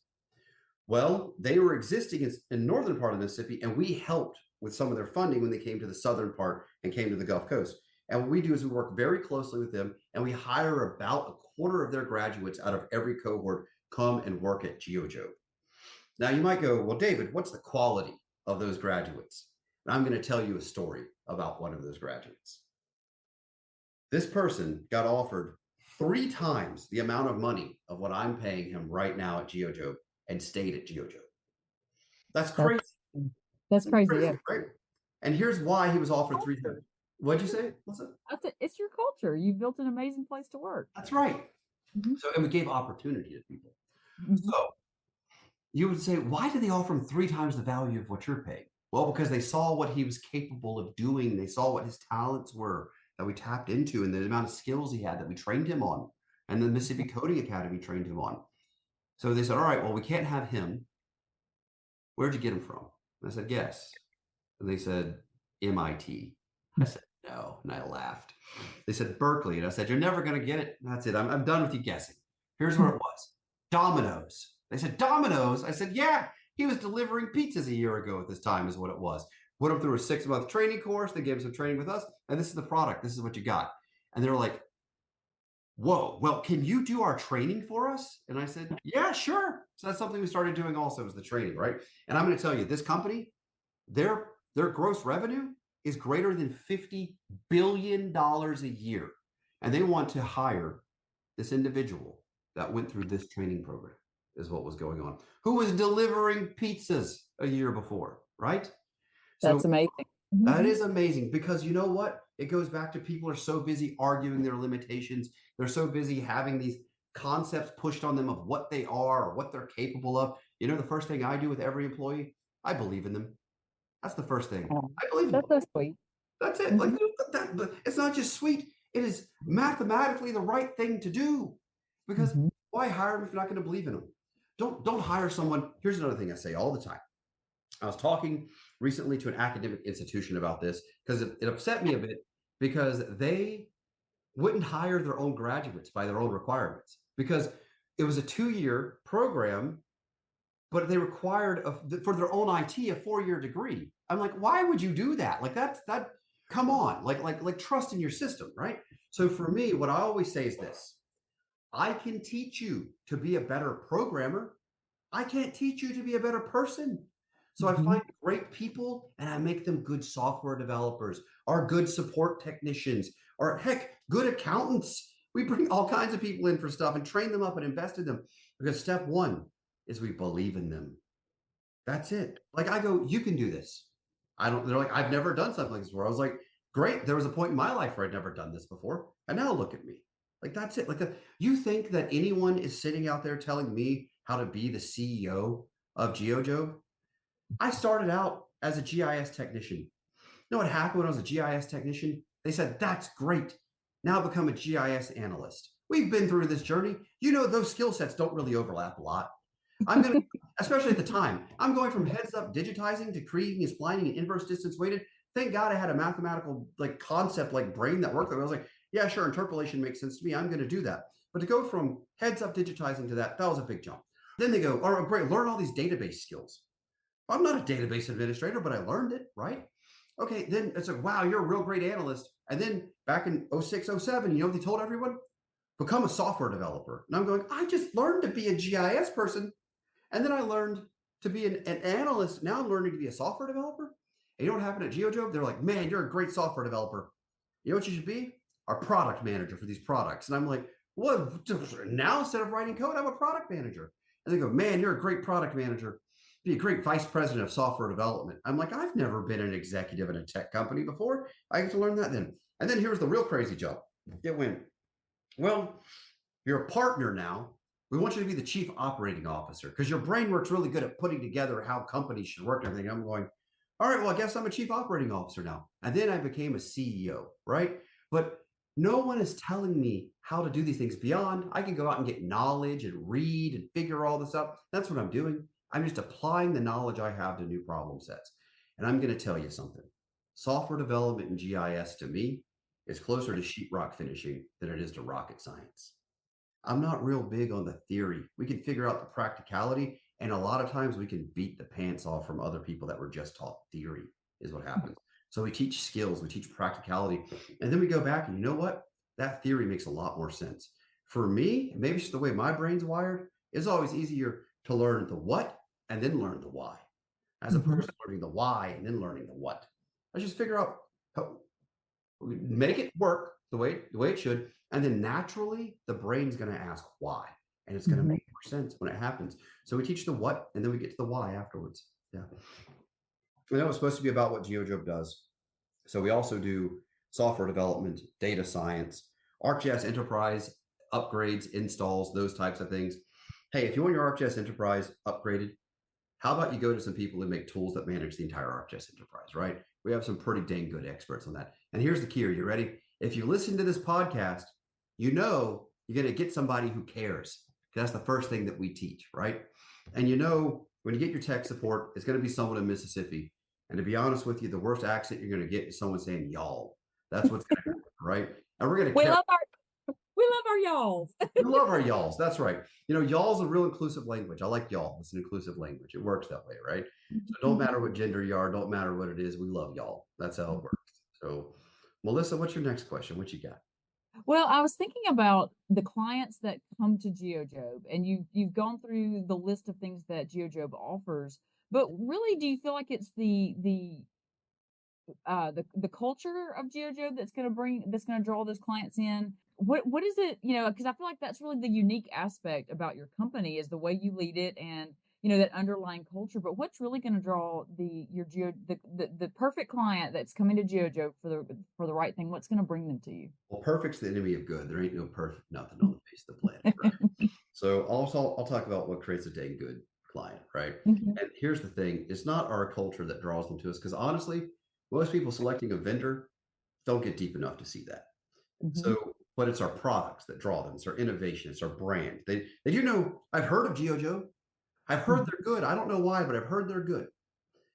Well, they were existing in northern part of Mississippi, and we helped with some of their funding when they came to the southern part and came to the Gulf Coast. And what we do is we work very closely with them, and we hire about a quarter of their graduates out of every cohort come and work at GEO Jobe. Now you might go, well, David, what's the quality of those graduates? And I'm going to tell you a story about one of those graduates. This person got offered 3 times the amount of money of what I'm paying him right now at GEO Jobe, and stayed at GEO Jobe. That's crazy. That's crazy, yeah. Right? And here's why he was offered 3 times. What'd you say? What's that? It's your culture. You've built an amazing place to work. That's right. Mm-hmm. So, and we gave opportunity to people. Mm-hmm. So you would say, why did they offer him 3 times the value of what you're paying? Well, because they saw what he was capable of doing. They saw what his talents were that we tapped into, and the amount of skills he had that we trained him on, and the Mississippi Coding Academy trained him on. So they said, all right, well, we can't have him. Where'd you get him from? And I said, yes. And they said, MIT. I said, no. And I laughed. They said, Berkeley. And I said, you're never going to get it. And that's it. I'm done with you guessing. Here's where it was. Domino's. They said, Domino's? I said, yeah. He was delivering pizzas a year ago at this time is what it was. Put him through a 6-month training course. They gave him some training with us. And this is the product. This is what you got. And they were like, whoa, well, can you do our training for us? And I said, yeah, sure. So that's something we started doing also, is the training, right? And I'm going to tell you, this company, their gross revenue is greater than $50 billion a year. And they want to hire this individual that went through this training program, is what was going on, who was delivering pizzas a year before, right? That's amazing. That is amazing, because you know what? It goes back to people are so busy arguing their limitations. They're so busy having these concepts pushed on them of what they are or what they're capable of. You know, the first thing I do with every employee, I believe in them. That's the first thing. Oh, I believe in that's them. so sweet. That's it. Like it's not just sweet. It is mathematically the right thing to do. Because Mhm. why hire them if you're not going to believe in them? Don't hire someone. Here's another thing I say all the time. I was talking recently to an academic institution about this because it upset me a bit because they wouldn't hire their own graduates by their own requirements because it was a 2-year program, but they required for their own IT a 4-year degree. I'm like, why would you do that? Like that. Come on, like trust in your system, right? So for me, what I always say is this: I can teach you to be a better programmer. I can't teach you to be a better person. So I Mhm. find great people and I make them good software developers or good support technicians or heck, good accountants. We bring all kinds of people in for stuff and train them up and invest in them because step one is we believe in them. That's it. Like I go, you can do this. They're like, I've never done something like this before. I was like, great. There was a point in my life where I'd never done this before. And now look at me. Like that's it. You think that anyone is sitting out there telling me how to be the CEO of GEO Jobe? I started out as a GIS technician. You know what happened when I was a GIS technician? They said, that's great. Now become a GIS analyst. We've been through this journey. You know, those skill sets don't really overlap a lot. I'm going to, especially at the time, I'm going from heads up digitizing to creating and splining and inverse distance weighted. Thank God I had a mathematical concept brain that worked. I was like, yeah, sure, interpolation makes sense to me. I'm going to do that. But to go from heads up digitizing to that was a big jump. Then they go, all right, great, learn all these database skills. I'm not a database administrator, but I learned it, right? Okay, then it's like, wow, you're a real great analyst. And then back in 06, 07, you know what they told everyone? Become a software developer. And I'm going, I just learned to be a GIS person. And then I learned to be an analyst. Now I'm learning to be a software developer. And you know what happened at GEO Jobe? They're like, man, you're a great software developer. You know what you should be? Our product manager for these products. And I'm like, what? Now instead of writing code, I'm a product manager. And they go, man, you're a great product manager. Be a great vice president of software development. I'm like, I've never been an executive in a tech company before. I get to learn that then. And then here's the real crazy jump. It went, well, you're a partner now. We want you to be the chief operating officer because your brain works really good at putting together how companies should work and everything. I'm going, all right, well, I guess I'm a chief operating officer now. And then I became a CEO, right? But no one is telling me how to do these things beyond I can go out and get knowledge and read and figure all this up. That's what I'm doing. I'm just applying the knowledge I have to new problem sets. And I'm going to tell you something. Software development in GIS to me is closer to sheetrock finishing than it is to rocket science. I'm not real big on the theory. We can figure out the practicality, and a lot of times we can beat the pants off from other people that were just taught theory, is what happens. So we teach skills, we teach practicality, and then we go back and you know what? That theory makes a lot more sense. For me, maybe it's just the way my brain's wired, it's always easier to learn the what and then learn the why, as opposed to learning the why and then learning the what. Let's just figure out how, make it work the way it should, and then naturally the brain's going to ask why, and it's going to make more sense when it happens. So we teach the what and then we get to the why afterwards. Yeah, and that was supposed to be about what GeoJobe does. So we also do software development, data science, ArcGIS Enterprise upgrades, installs, those types of things. Hey, if you want your ArcGIS Enterprise upgraded, how about you go to some people who make tools that manage the entire ArcGIS Enterprise, right? We have some pretty dang good experts on that. And here's the key. Are you ready? If you listen to this podcast, you know you're going to get somebody who cares. That's the first thing that we teach, right? And you know, when you get your tech support, it's going to be someone in Mississippi. And to be honest with you, the worst accent you're going to get is someone saying y'all. That's what's going to happen, right? And we're going to We care. love our y'alls. We love our y'alls. That's right. You know, y'all's a real inclusive language. I like y'all. It's an inclusive language. It works that way, right? So don't matter what gender you are, don't matter what it is. We love y'all. That's how it works. So, Melissa, what's your next question? What you got? Well, I was thinking about the clients that come to GeoJobe, and you've gone through the list of things that GeoJobe offers, but really, do you feel like it's the culture of GeoJobe that's going to draw those clients in? What is it? Because I feel like that's really the unique aspect about your company is the way you lead it and that underlying culture. But what's really going to draw the perfect client that's coming to GeoJobe for the right thing? What's going to bring them to you? Well, perfect's the enemy of good. There ain't no perfect nothing on the face of the planet, right? So also, I'll talk about what creates a dang good client, right? Mhm. And here's the thing, it's not our culture that draws them to us, because honestly, most people selecting a vendor don't get deep enough to see that. Mhm. So, but it's our products that draw them. It's our innovation. It's our brand. They do know. I've heard of GEO Jobe. I've heard Mhm. they're good. I don't know why, but I've heard they're good.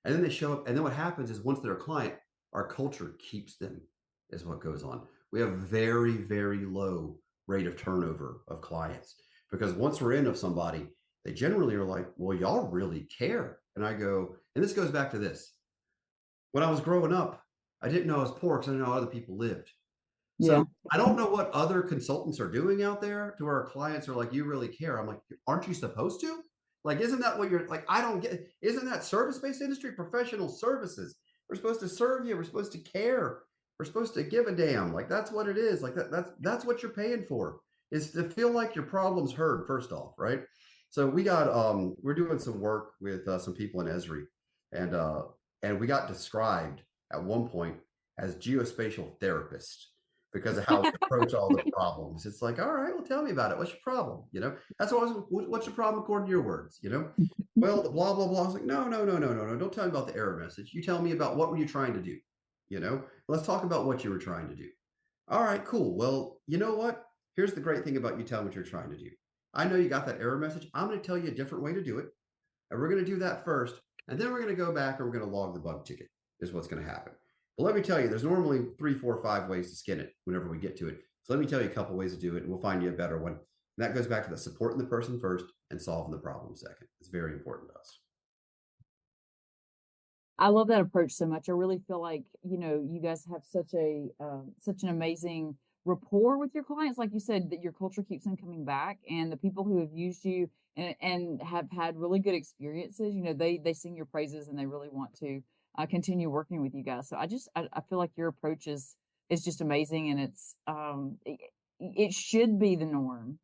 And then they show up. And then what happens is once they're a client, our culture keeps them. Is what goes on. We have very very low rate of turnover of clients, because once we're in of somebody, they generally are like, well, y'all really care. And I go, and this goes back to this. When I was growing up, I didn't know I was poor because I didn't know how other people lived. Yeah. So I don't know what other consultants are doing out there to where our clients are like, you really care. I'm like, aren't you supposed to? Like, isn't that what you're like? I don't get, isn't that service-based industry, professional services? We're supposed to serve you. We're supposed to care. We're supposed to give a damn. Like, that's what it is. Like that's what you're paying for, is to feel like your problem's heard, first off, right? So we're doing some work with some people in Esri, and we got described at one point as geospatial therapists because of how we approach all the problems. It's like, all right, well, tell me about it. What's your problem? That's what I was, what's your problem according to your words? Well, the blah, blah, blah. I was like, no, no, no, no, no, no. Don't tell me about the error message. You tell me about what were you trying to do? Let's talk about what you were trying to do. All right, cool. Well, you know what? Here's the great thing about you telling what you're trying to do. I know you got that error message. I'm going to tell you a different way to do it. And we're going to do that first. And then we're going to go back and we're going to log the bug ticket, is what's going to happen. But let me tell you, there's normally 3, 4, 5 ways to skin it whenever we get to it. So let me tell you a couple ways to do it, and we'll find you a better one. And that goes back to the supporting the person first and solving the problem second. It's very important to us. I love that approach so much. I really feel like, you guys have such an amazing rapport with your clients. Like you said, that your culture keeps them coming back, and the people who have used you and have had really good experiences, they sing your praises and they really want to continue working with you guys. So I feel like your approach is just amazing, and it should be the norm,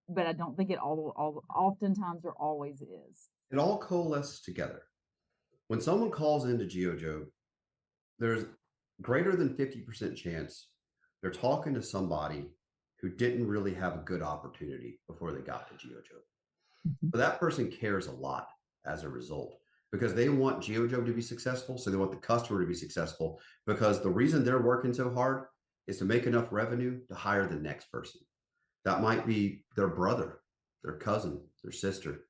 but I don't think it all oftentimes or always is. It all coalesces together. When someone calls into GeoJobe, there's greater than 50% chance they're talking to somebody who didn't really have a good opportunity before they got to GeoJobe. Mhm. So that person cares a lot as a result, because they want GeoJobe to be successful. So they want the customer to be successful, because the reason they're working so hard is to make enough revenue to hire the next person. That might be their brother, their cousin, their sister,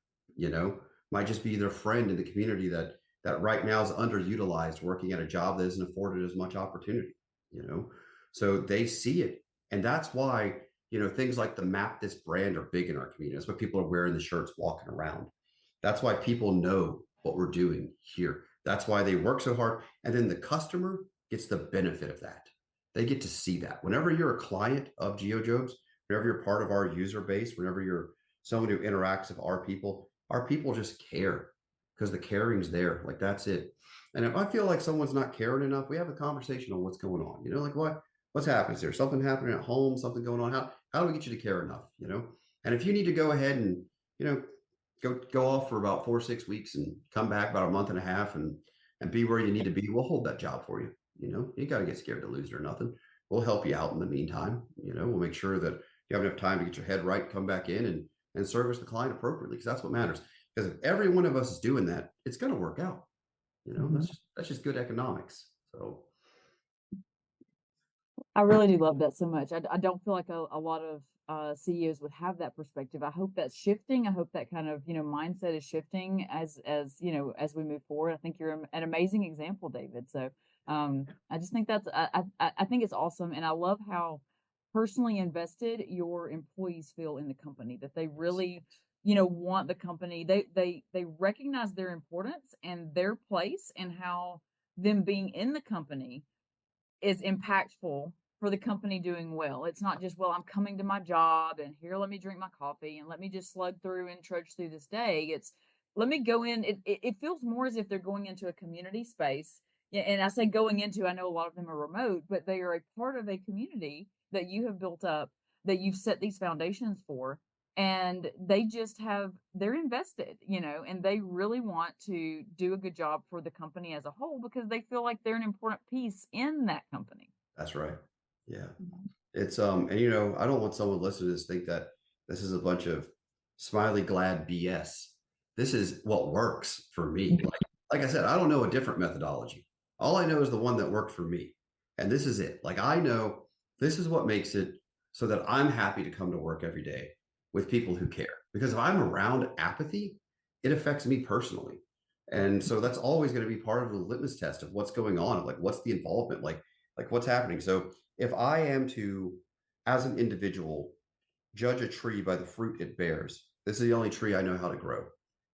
might just be their friend in the community that right now is underutilized, working at a job that isn't afforded as much opportunity, you know. So they see it. And that's why, things like the map this brand are big in our community. That's why people are wearing the shirts walking around. That's why people know what we're doing here. That's why they work so hard. And then the customer gets the benefit of that. They get to see that. Whenever you're a client of GeoJobs, whenever you're part of our user base, whenever you're someone who interacts with our people just care, because the caring's there. Like, that's it. And if I feel like someone's not caring enough, we have a conversation on what's going on. Like, what's happening? Is there something happening at home? Something going on? How do we get you to care enough? And if you need to go ahead and you know go off for about 4 or 6 weeks and come back about a month and a half and be where you need to be, we'll hold that job for you. You got to get scared to lose it or nothing. We'll help you out in the meantime. We'll make sure that you have enough time to get your head right, come back in and service the client appropriately, because that's what matters. Because if every one of us is doing that, it's going to work out. Mhm. That's just good economics. So I really do love that so much. I don't feel like a lot of CEOs would have that perspective. I hope that's shifting. I hope that kind of mindset is shifting as we move forward. I think you're an amazing example, David. So I just think I think it's awesome, and I love how personally invested your employees feel in the company. That they really want the company. They recognize their importance and their place, and how them being in the company is impactful for the company doing well. It's not just, well, I'm coming to my job and here, let me drink my coffee and let me just slug through and trudge through this day. It's let me go in. It feels more as if they're going into a community space. Yeah, and I say going into, I know a lot of them are remote, but they are a part of a community that you have built up, that you've set these foundations for. And they're invested, and they really want to do a good job for the company as a whole, because they feel like they're an important piece in that company. that's right. Yeah. Mhm. It's and I don't want someone listening to this think that this is a bunch of smiley glad BS. this is what works for me. Like I said, I don't know a different methodology. All I know is the one that worked for me. And this is it. Like I know this is what makes it so that I'm happy to come to work every day with people who care. Because if I'm around apathy, it affects me personally. And so that's always going to be part of the litmus test of what's going on, like what's the involvement, like what's happening. So if I am to, as an individual, judge a tree by the fruit it bears, this is the only tree I know how to grow.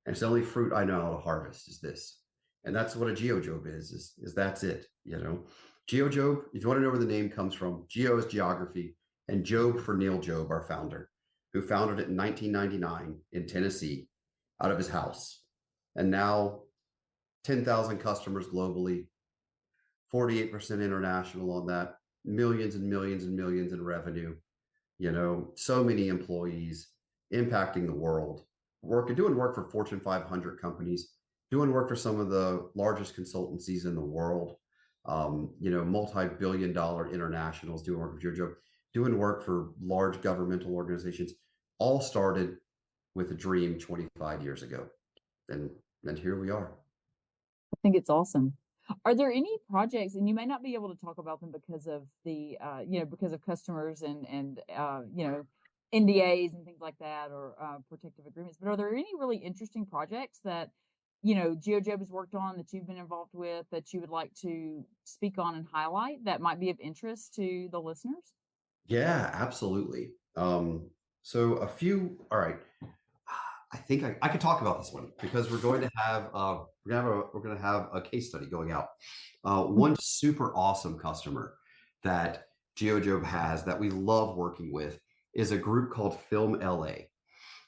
And it's the only fruit I know how to harvest is this. And that's what a GeoJobe is that's it, you know. GeoJobe, if you want to know where the name comes from, Geo is geography, and Jobe for Neil Jobe, our founder, who founded it in 1999 in Tennessee out of his house. And now 10,000 customers globally, 48% international on that, millions and millions and millions in revenue, you know, so many employees impacting the world, doing work for Fortune 500 companies, doing work for some of the largest consultancies in the world, you know, multi-billion-dollar internationals doing work for GeoJobe, doing work for large governmental organizations, all started with a dream 25 years ago. And here we are. I think it's awesome. Are there any projects, and you may not be able to talk about them because of the, because of customers and NDAs and things like that, or protective agreements, but are there any really interesting projects that, GeoJob has worked on that you've been involved with that you would like to speak on and highlight that might be of interest to the listeners? Yeah, absolutely. So all right. I think I could talk about this one because we're going to have a case study going out. One super awesome customer that GeoJobe has that we love working with is a group called Film LA.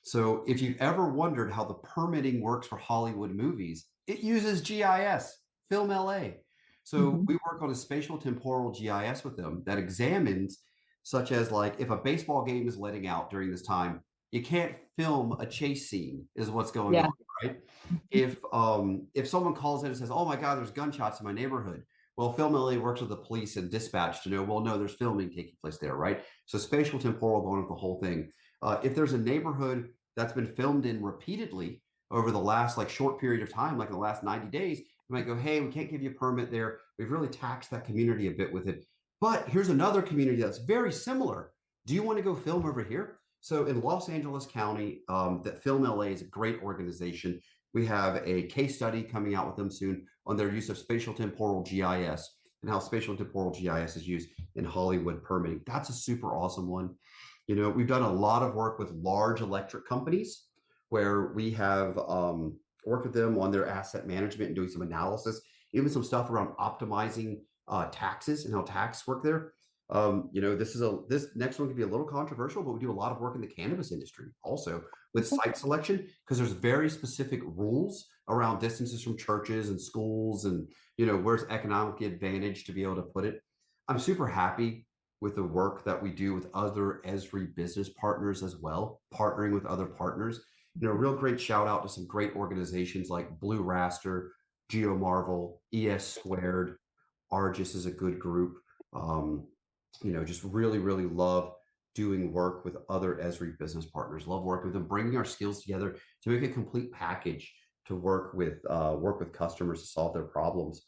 So if you've ever wondered how the permitting works for Hollywood movies, it uses GIS, Film LA. So we work on a spatial temporal GIS with them that examines, such as like if a baseball game is letting out during this time, you can't film a chase scene is what's going on, right? If someone calls in and says, "Oh my God, there's gunshots in my neighborhood," well, Film LA works with the police and dispatch to know, well, no, there's filming taking place there, right? So spatial temporal going with the whole thing. If there's a neighborhood that's been filmed in repeatedly over the last like short period of time, like in the last 90 days, you might go, "Hey, we can't give you a permit there. We've really taxed that community a bit with it. But here's another community that's very similar. Do you want to go film over here?" So in Los Angeles County, that Film LA is a great organization. We have a case study coming out with them soon on their use of spatial temporal GIS and how spatial temporal GIS is used in Hollywood permitting. That's a super awesome one. You know, we've done a lot of work with large electric companies where we have worked with them on their asset management and doing some analysis, even some stuff around optimizing taxes and how tax work there. This next one could be a little controversial, but we do a lot of work in the cannabis industry also with site selection because there's very specific rules around distances from churches and schools and, where's economically advantaged to be able to put it. I'm super happy with the work that we do with other Esri business partners as well, partnering with other partners. Real great shout out to some great organizations like Blue Raster, Geo Marvel, ES Squared, Argis is a good group. Just really, really love doing work with other Esri business partners. Love working with them, bringing our skills together to make a complete package to work with customers to solve their problems.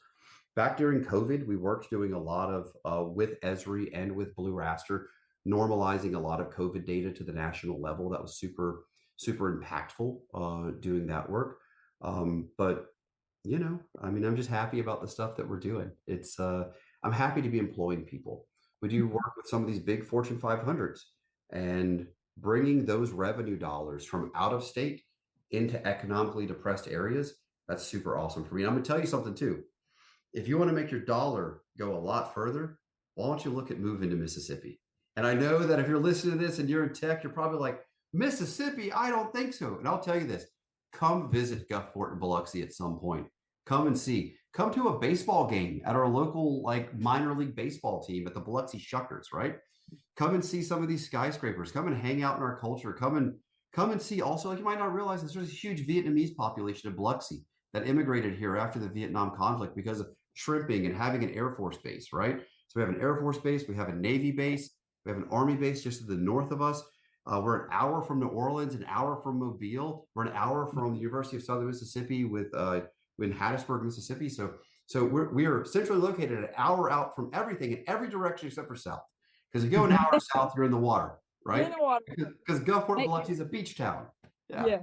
Back during COVID, we worked doing a lot of with Esri and with Blue Raster, normalizing a lot of COVID data to the national level. That was super, super impactful doing that work. But I'm just happy about the stuff that we're doing. I'm happy to be employing people. We do work with some of these big Fortune 500s and bringing those revenue dollars from out of state into economically depressed areas. That's super awesome for me. And I'm going to tell you something too. If you want to make your dollar go a lot further, why don't you look at moving to Mississippi? And I know that if you're listening to this and you're in tech, you're probably like, Mississippi? I don't think so. And I'll tell you this, come visit Gulfport and Biloxi at some point. Come and see. Come to a baseball game at our local minor league baseball team at the Biloxi Shuckers, right? Come and see some of these skyscrapers. Come and hang out in our culture. Come and see also, you might not realize this, there's a huge Vietnamese population in Biloxi that immigrated here after the Vietnam conflict because of shrimping and having an Air Force base, right? So we have an Air Force base, we have a Navy base, we have an Army base just to the north of us. We're an hour from New Orleans, an hour from Mobile. We're an hour from the University of Southern Mississippi in Hattiesburg, Mississippi. So we are centrally located an hour out from everything in every direction except for south. Because if you go an hour south, you're in the water, You're in right? the water. Because Gulfport, Biloxi is a beach town. Yeah.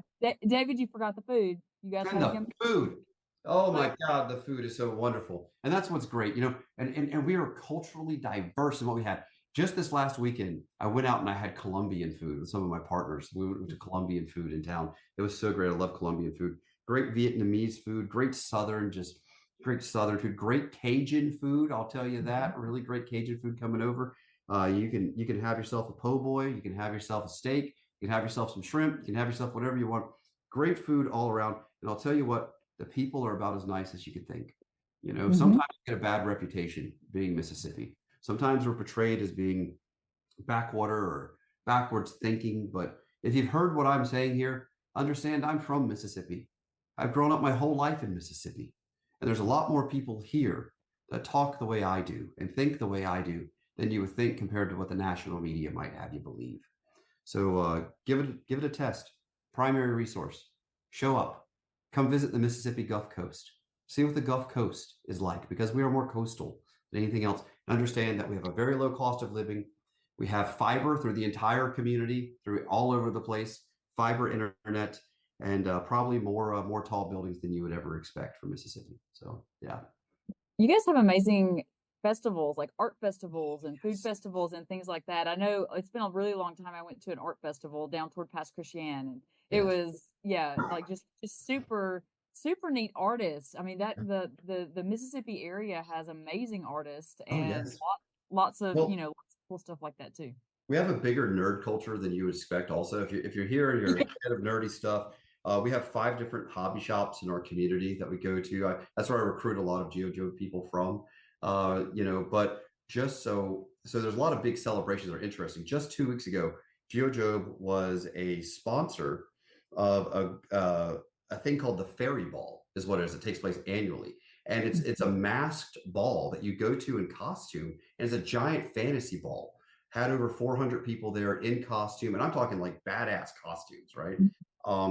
David, you forgot the food. You guys And have the yummy food. Oh my food? God, the food is so wonderful. And that's what's great, and we are culturally diverse in what we had. Just this last weekend, I went out and I had Colombian food with some of my partners. We went to Colombian food in town. It was so great. I love Colombian food. Great Vietnamese food, great Southern food, great Cajun food. I'll tell you that. Really great Cajun food coming over. You can have yourself a po' boy, you can have yourself a steak, you can have yourself some shrimp, you can have yourself whatever you want. Great food all around. And I'll tell you what, the people are about as nice as you could think. Sometimes we get a bad reputation being Mississippi. Sometimes we're portrayed as being backwater or backwards thinking. But if you've heard what I'm saying here, understand I'm from Mississippi. I've grown up my whole life in Mississippi. And there's a lot more people here that talk the way I do and think the way I do than you would think compared to what the national media might have you believe. So give it a test. Primary resource. Show up. Come visit the Mississippi Gulf Coast. See what the Gulf Coast is like, because we are more coastal than anything else. Understand that we have a very low cost of living. We have fiber through the entire community, through all over the place, fiber internet, and probably more tall buildings than you would ever expect from Mississippi. So yeah. You guys have amazing festivals, like art festivals and food Yes. festivals and things like that. I know it's been a really long time. I went to an art festival down toward Pass Christian, and it Yes. was, yeah, like just super neat artists. I mean, that the Mississippi area has amazing artists Oh and yes. lots of, Well, lots of cool stuff like that too. we have a bigger nerd culture than you would expect. Also, if you're here and you're a kid of nerdy stuff, we have 5 different hobby shops in our community that we go to. That's where I recruit a lot of GEO Jobe people from. But just so there's a lot of big celebrations that are interesting. Just 2 weeks ago, GEO Jobe was a sponsor of a thing called the Fairy Ball, is what it is. It takes place annually. And it's a masked ball that you go to in costume, and it's a giant fantasy ball. Had over 400 people there in costume, and I'm talking like badass costumes, right?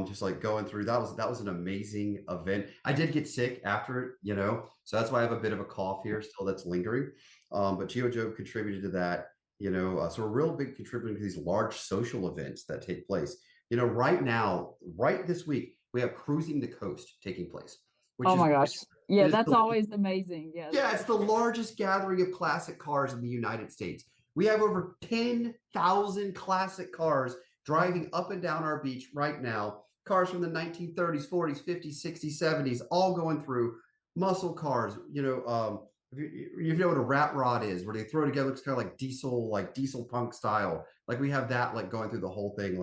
Just like going through that was an amazing event. I did get sick after it, so that's why I have a bit of a cough here still that's lingering. But GEO Jobe contributed to that, so we're real big contributing to these large social events that take place. Right now, right this week, we have Cruising the Coast taking place, which Oh is my gosh. it Yeah, is that's the always amazing. Yes. yeah, it's the largest gathering of classic cars in the United States. We have over 10,000 classic cars driving up and down our beach right now. Cars from the 1930s, 40s, 50s, 60s, 70s, all going through. Muscle cars. If you know what a rat rod is, where they throw together, looks kind of like diesel punk style. Like we have that, like going through the whole thing.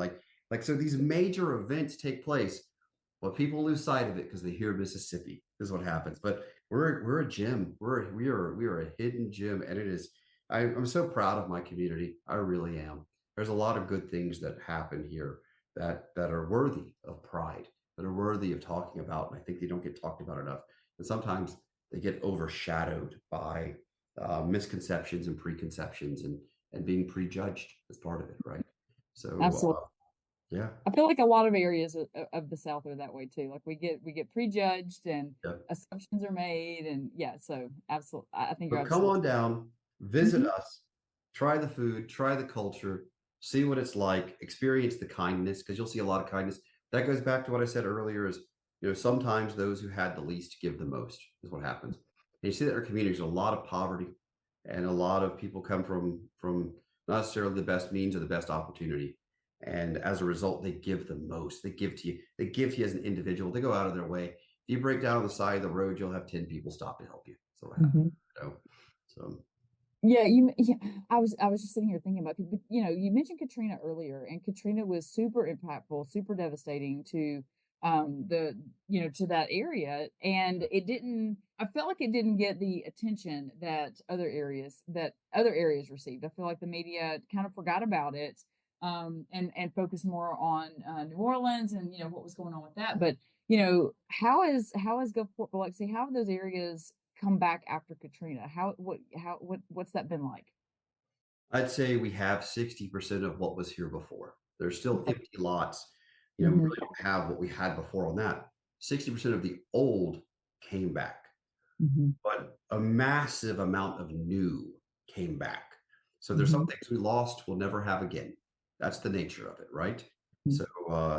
So these major events take place, but people lose sight of it because they hear Mississippi. This is what happens. But we're a gem. We are a hidden gem, and it is. I'm so proud of my community. I really am. There's a lot of good things that happen here that are worthy of pride, that are worthy of talking about, and I think they don't get talked about enough. And sometimes they get overshadowed by misconceptions and preconceptions and being prejudged as part of it, right? So Absolutely. yeah, I feel like a lot of areas of the South are that way too. Like we get prejudged and yeah. assumptions are made, and yeah. So absolutely, I think you're So come on absolutely. down, visit us, try the food, try the culture, see what it's like, experience the kindness, because you'll see a lot of kindness. That goes back to what I said earlier is, sometimes those who had the least give the most is what happens. And you see that in our community, there's a lot of poverty and a lot of people come from not necessarily the best means or the best opportunity. And as a result, they give the most. They give to you. They give to you as an individual. They go out of their way. If you break down on the side of the road, you'll have 10 people stop to help you. So what happens? Mhm. So Yeah, I was just sitting here thinking about, but you mentioned Katrina earlier, and Katrina was super impactful, super devastating to the to that area, and I felt like it didn't get the attention that other areas received. I feel like the media kind of forgot about it, and focused more on New Orleans and what was going on with that. But how is Gulfport, Biloxi, how have those areas come back after Katrina? What's that been like? I'd say we have 60% of what was here before. There's still Okay. empty lots. We Mhm. really don't have what we had before on that. 60% of the old came back, Mhm. but a massive amount of new came back. So there's some Mhm. things we lost we'll never have again. That's the nature of it, right? Mhm. So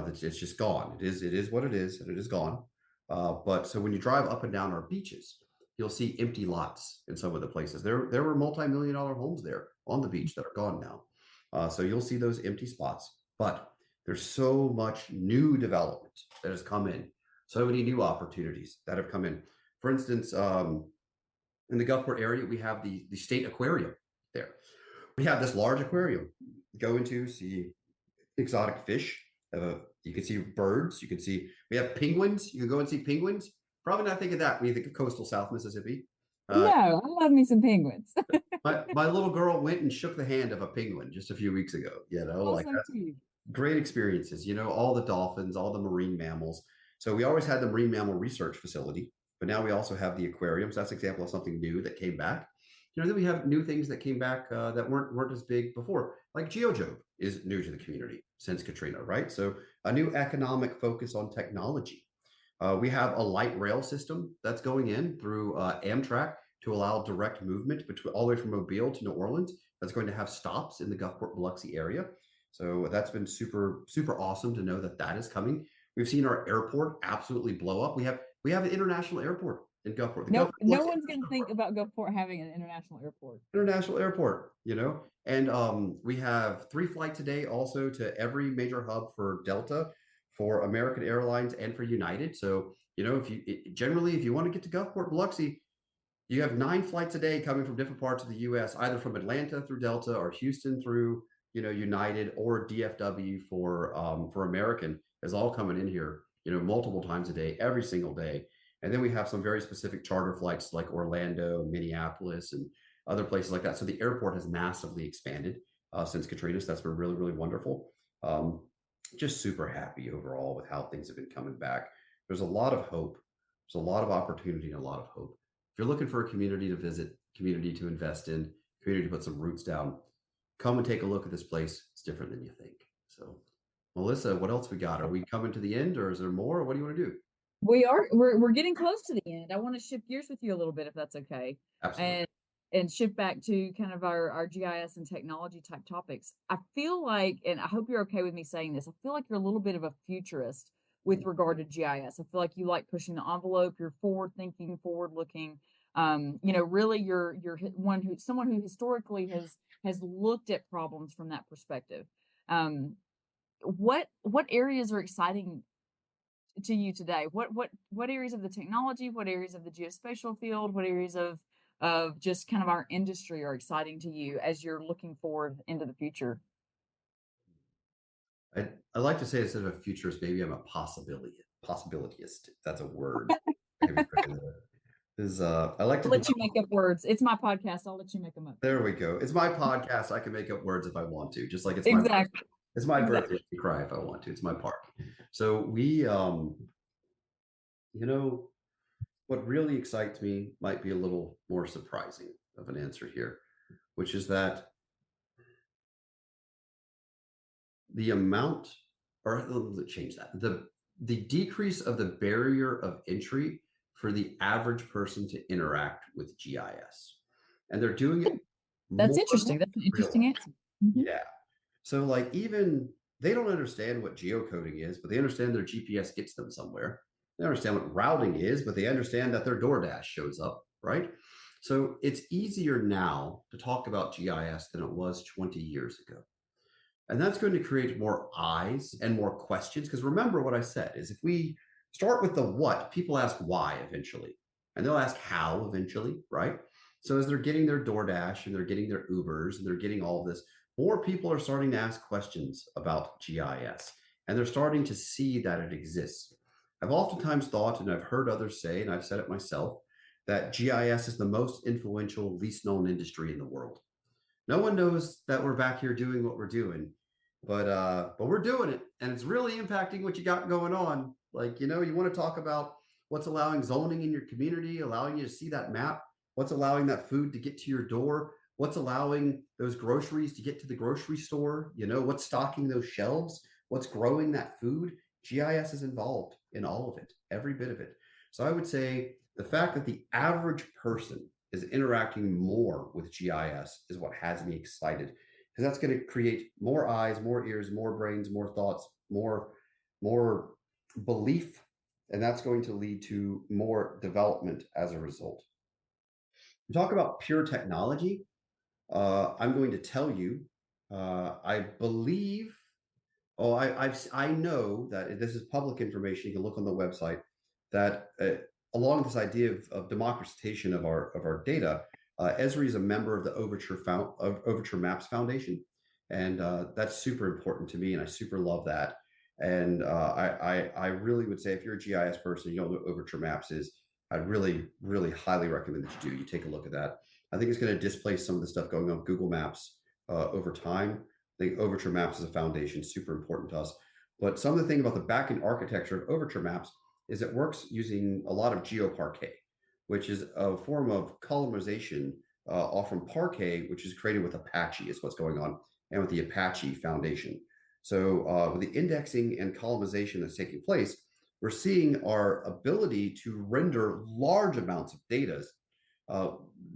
it's just gone. It is what it is, and it is gone. But so when you drive up and down our beaches, you'll see empty lots in some of the places. There were multi-million-dollar homes there on the beach that are gone now. So you'll see those empty spots. But there's so much new development that has come in, so many new opportunities that have come in. For instance, in the Gulfport area, we have the state aquarium there. We have this large aquarium. Go into, see exotic fish. You can see birds. You can see, we have penguins. You can go and see penguins. Probably not think of that when you think of coastal South Mississippi. No, I love me some penguins. My little girl went and shook the hand of a penguin just a few weeks ago. Oh, Like so cute. great experiences, all the dolphins, all the marine mammals. So we always had the marine mammal research facility, but now we also have the aquariums. That's an example of something new that came back. Then we have new things that came back that weren't as big before, like GEO Jobe is new to the community since Katrina, right? So a new economic focus on technology. We have a light rail system that's going in through Amtrak to allow direct movement between all the way from Mobile to New Orleans. That's going to have stops in the Gulfport Biloxi area. So that's been super, super awesome to know that that is coming. We've seen our airport absolutely blow up. We have an international airport in Gulfport. The No, Gulfport no Biloxi one's going to think about Gulfport having an international airport. International airport, and we have 3 flights a day also to every major hub for Delta, for American Airlines, and for United. So if you want to get to Gulfport Biloxi, you have 9 flights a day coming from different parts of the U.S., either from Atlanta through Delta or Houston through United, or DFW for American, is all coming in here multiple times a day, every single day. And then we have some very specific charter flights like Orlando, Minneapolis, and other places like that. So the airport has massively expanded since Katrina. So that's been really, really wonderful. Just super happy overall with how things have been coming back. There's a lot of hope. There's a lot of opportunity and a lot of hope. If you're looking for a community to visit, community to invest in, community to put some roots down, come and take a look at this place. It's different than you think. So, Melissa, what else we got? Are we coming to the end, or is there more? Or what do you want to do? We're getting close to the end. I want to shift gears with you a little bit, if that's okay, Absolutely. and shift back to kind of our GIS and technology type topics. I feel like, and I hope you're okay with me saying this, I feel like you're a little bit of a futurist with regard to GIS. I feel like you like pushing the envelope. You're forward thinking, forward looking. Really, someone who historically has looked at problems from that perspective. What areas are exciting to you today? What areas of the technology, what areas of the geospatial field, what areas of just kind of our industry are exciting to you as you're looking forward into the future? I like to say, instead of a futurist, maybe I'm a possibilityist. If that's a word. I could be corrected there. I like to I'll let you develop. make up words. It's my podcast. I'll let you make them up. There we go. It's my podcast. I can make up words if I want to, just like Exactly. it's my birthday Exactly. to cry if I want to. It's my part. So you know, what really excites me might be a little more surprising of an answer here, which is that the amount, or let's change that, the decrease of the barrier of entry for the average person to interact with GIS, and they're doing it That's more interesting. That's an interesting real. answer. Mhm. Yeah. So like, even they don't understand what geocoding is, but they understand their GPS gets them somewhere. They understand what routing is, but they understand that their DoorDash shows up, right? So it's easier now to talk about GIS than it was 20 years ago. And that's going to create more eyes and more questions. Because remember what I said is, if we start with the what, people ask why eventually, and they'll ask how eventually, right? So as they're getting their DoorDash and they're getting their Ubers and they're getting all of this, more people are starting to ask questions about GIS, and they're starting to see that it exists. I've oftentimes thought, and I've heard others say, and I've said it myself, that GIS is the most influential, least known industry in the world. No one knows that we're back here doing what we're doing, but we're doing it, and it's really impacting what you got going on. Like, you want to talk about what's allowing zoning in your community, allowing you to see that map, what's allowing that food to get to your door, what's allowing those groceries to get to the grocery store, what's stocking those shelves, what's growing that food. GIS is involved in all of it, every bit of it. So I would say the fact that the average person is interacting more with GIS is what has me excited, because that's going to create more eyes, more ears, more brains, more thoughts, more belief, and that's going to lead to more development as a result. We talk about pure technology. I'm going to tell you, I believe, I know that this is public information. You can look on the website that along with this idea of democratization of our data, Esri is a member of the Overture Maps Foundation, and that's super important to me, and I super love that. And I really would say, if you're a GIS person, you don't know what Overture Maps is, I'd really, really highly recommend that you do. You take a look at that. I think it's going to displace some of the stuff going on with Google Maps over time. I think Overture Maps is a foundation, super important to us. But some of the thing about the backend architecture of Overture Maps is it works using a lot of GeoParquet, which is a form of columnization off from Parquet, which is created with Apache, is what's going on, and with the Apache Foundation. So with the indexing and columnization that's taking place, we're seeing our ability to render large amounts of data,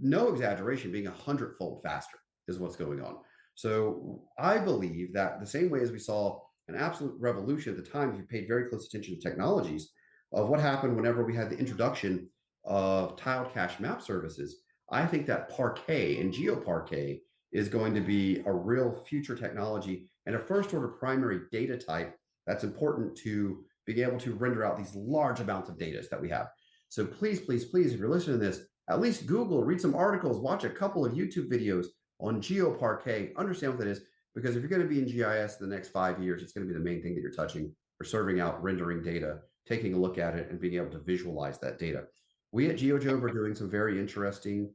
no exaggeration, being 100-fold faster is what's going on. So I believe that the same way as we saw an absolute revolution at the time, if you paid very close attention to technologies, of what happened whenever we had the introduction of tiled cache map services, I think that Parquet and GeoParquet is going to be a real future technology and a first order primary data type that's important to being able to render out these large amounts of data that we have. So please, please, please, if you're listening to this, at least Google, read some articles, watch a couple of YouTube videos on GeoParquet, understand what that is, because if you're going to be in GIS the next 5 years, it's going to be the main thing that you're touching for serving out, rendering data, taking a look at it, and being able to visualize that data. We at GEO Jobe are doing some very interesting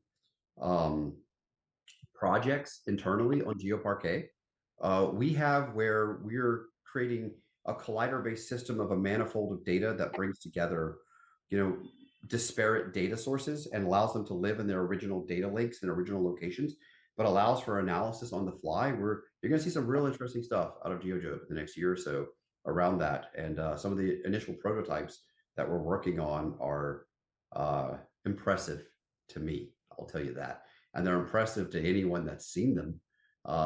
projects internally on GeoParquet. We have where we're creating a collider-based system of a manifold of data that brings together, disparate data sources and allows them to live in their original data lakes and original locations, but allows for analysis on the fly. You're going to see some real interesting stuff out of GEO Jobe in the next year or so around that. And some of the initial prototypes that we're working on are impressive to me, I'll tell you that. And they're impressive to anyone that's seen them.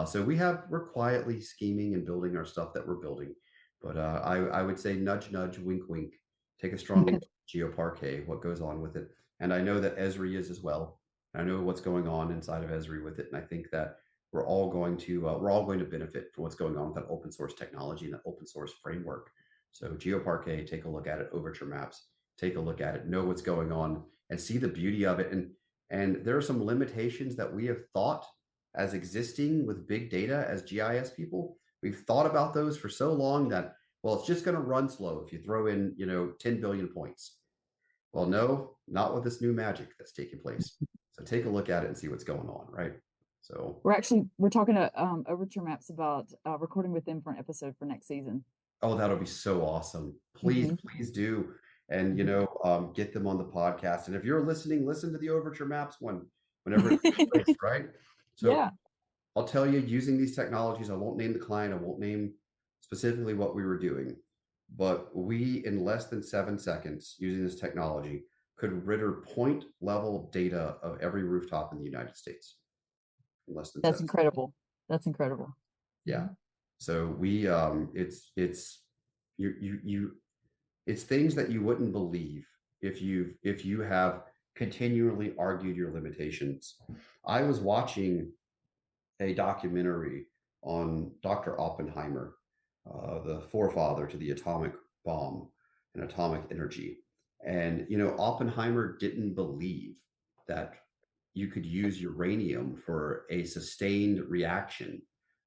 So we're quietly scheming and building our stuff that we're building. But I would say nudge, nudge, wink, wink. Take a strong look at GeoParquet, what goes on with it. And I know that Esri is as well. I know what's going on inside of Esri with it. And I think that we're all going to benefit from what's going on with that open source technology and that open source framework. So GeoParquet, take a look at it. Overture Maps, take a look at it, know what's going on, and see the beauty of it. And there are some limitations that we have thought as existing with big data as GIS people. We've thought about those for so long that, well, it's just going to run slow if you throw in, 10 billion points. Well, no, not with this new magic that's taking place. So take a look at it and see what's going on, right? So we're talking to Overture Maps about recording with them for an episode for next season. Oh, that'll be so awesome. Please, please do. And, get them on the podcast. And if you're listening, listen to the Overture Maps one whenever it takes place, right? So yeah. I'll tell you, using these technologies, I won't name the client, I won't name specifically what we were doing, but we, in less than 7 seconds, using this technology, could render point level data of every rooftop in the United States. In less than That's incredible. That's incredible. Yeah. So we, it's things that you wouldn't believe if you have continually argued your limitations. I was watching a documentary on Dr. Oppenheimer, the forefather to the atomic bomb and atomic energy. And, Oppenheimer didn't believe that you could use uranium for a sustained reaction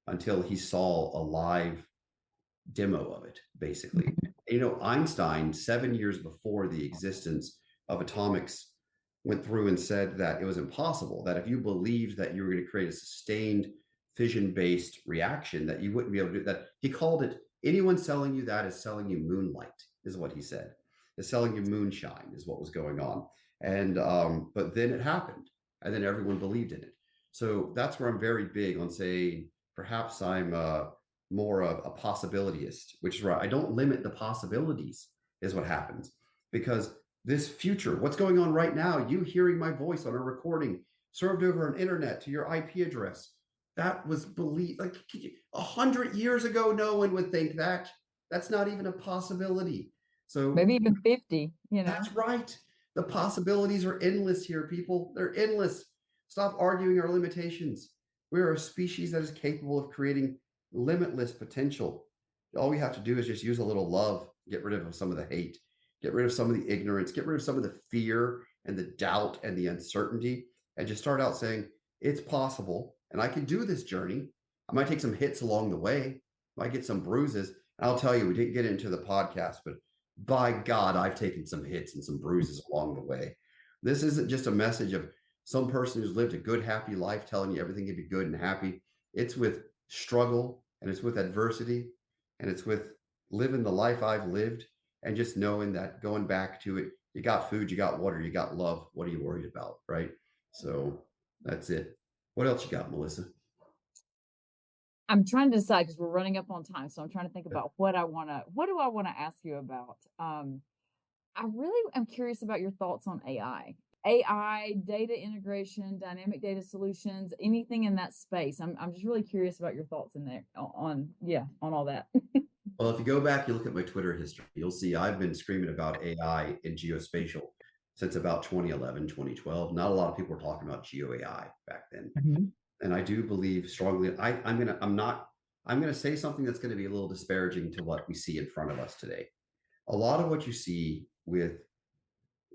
until he saw a live demo of it, basically. Einstein, 7 years before the existence of atomics, went through and said that it was impossible, that if you believed that you were going to create a sustained fission-based reaction, that you wouldn't be able to do that. He called it, anyone selling you that is selling you moonlight, is what he said. Is selling you moonshine is what was going on. And but then it happened, and then everyone believed in it. So that's where I'm very big on saying perhaps I'm more of a possibilityist, which is right. I don't limit the possibilities, is what happens. Because this future, what's going on right now, you hearing my voice on a recording served over an internet to your IP address, that was believed like 100 years ago, no one would think that. That's not even a possibility. So Maybe even 50, you know. that's right. The possibilities are endless here, people. They're endless. Stop arguing our limitations. We are a species that is capable of creating limitless potential. All we have to do is just use a little love, get rid of some of the hate, get rid of some of the ignorance, get rid of some of the fear and the doubt and the uncertainty, and just start out saying, it's possible, and I can do this journey. I might take some hits along the way, might get some bruises. And I'll tell you, we didn't get into the podcast, but by God, I've taken some hits and some bruises along the way. This isn't just a message of some person who's lived a good, happy life telling you everything can be good and happy. It's with struggle, and it's with adversity, and it's with living the life I've lived, and just knowing that going back to it, you got food, you got water, you got love. What are you worried about, right? So that's it. What else you got, Melissa? I'm trying to decide because we're running up on time. So I'm trying to think about what do I want to ask you about? I really am curious about your thoughts on AI, data integration, dynamic data solutions, anything in that space. I'm just really curious about your thoughts in there on all that. Well, if you go back, you look at my Twitter history, you'll see I've been screaming about AI and geospatial since about 2011, 2012. Not a lot of people were talking about geo AI back then. And I do believe strongly, I'm gonna say something that's going to be a little disparaging to what we see in front of us today. A lot of what you see with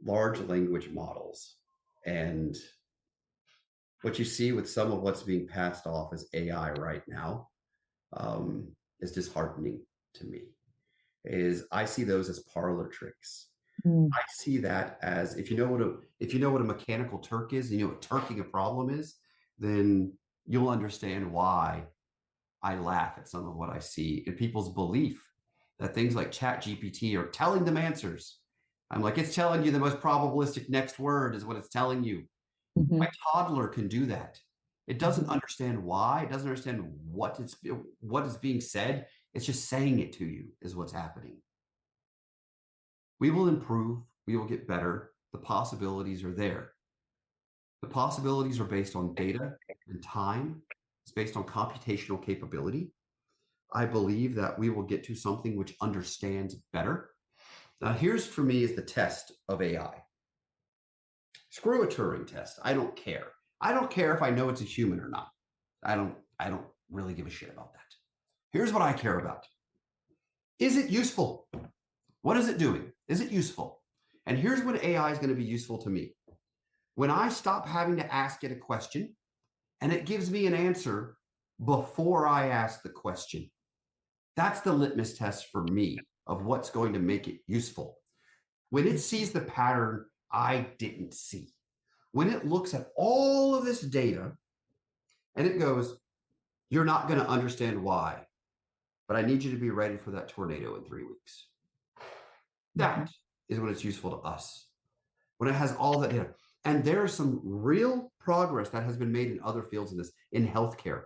large language models and what you see with some of what's being passed off as AI right now is disheartening to me. Is I see those as parlor tricks. I see that as if you know what a mechanical Turk is, and you know what turking a problem is, then you'll understand why I laugh at some of what I see in people's belief that things like Chat GPT are telling them answers. I'm like, it's telling you the most probabilistic next word is what it's telling you. My toddler can do that. It doesn't understand why. It doesn't understand what is being said. It's just saying it to you is what's happening. We will improve. We will get better. The possibilities are there. The possibilities are based on data and time. It's based on computational capability. I believe that we will get to something which understands better. Now, here's for me is the test of AI. Screw a Turing test. I don't care. I don't care if I know it's a human or not. I don't really give a shit about that. Here's what I care about. Is it useful? What is it doing? Is it useful? And here's when AI is going to be useful to me. When I stop having to ask it a question and it gives me an answer before I ask the question. That's the litmus test for me of what's going to make it useful. When it sees the pattern I didn't see, when it looks at all of this data and it goes, you're not going to understand why, but I need you to be ready for that tornado in 3 weeks. That is when it's useful to us. When it has all that data. And there's some real progress that has been made in other fields in this, in healthcare,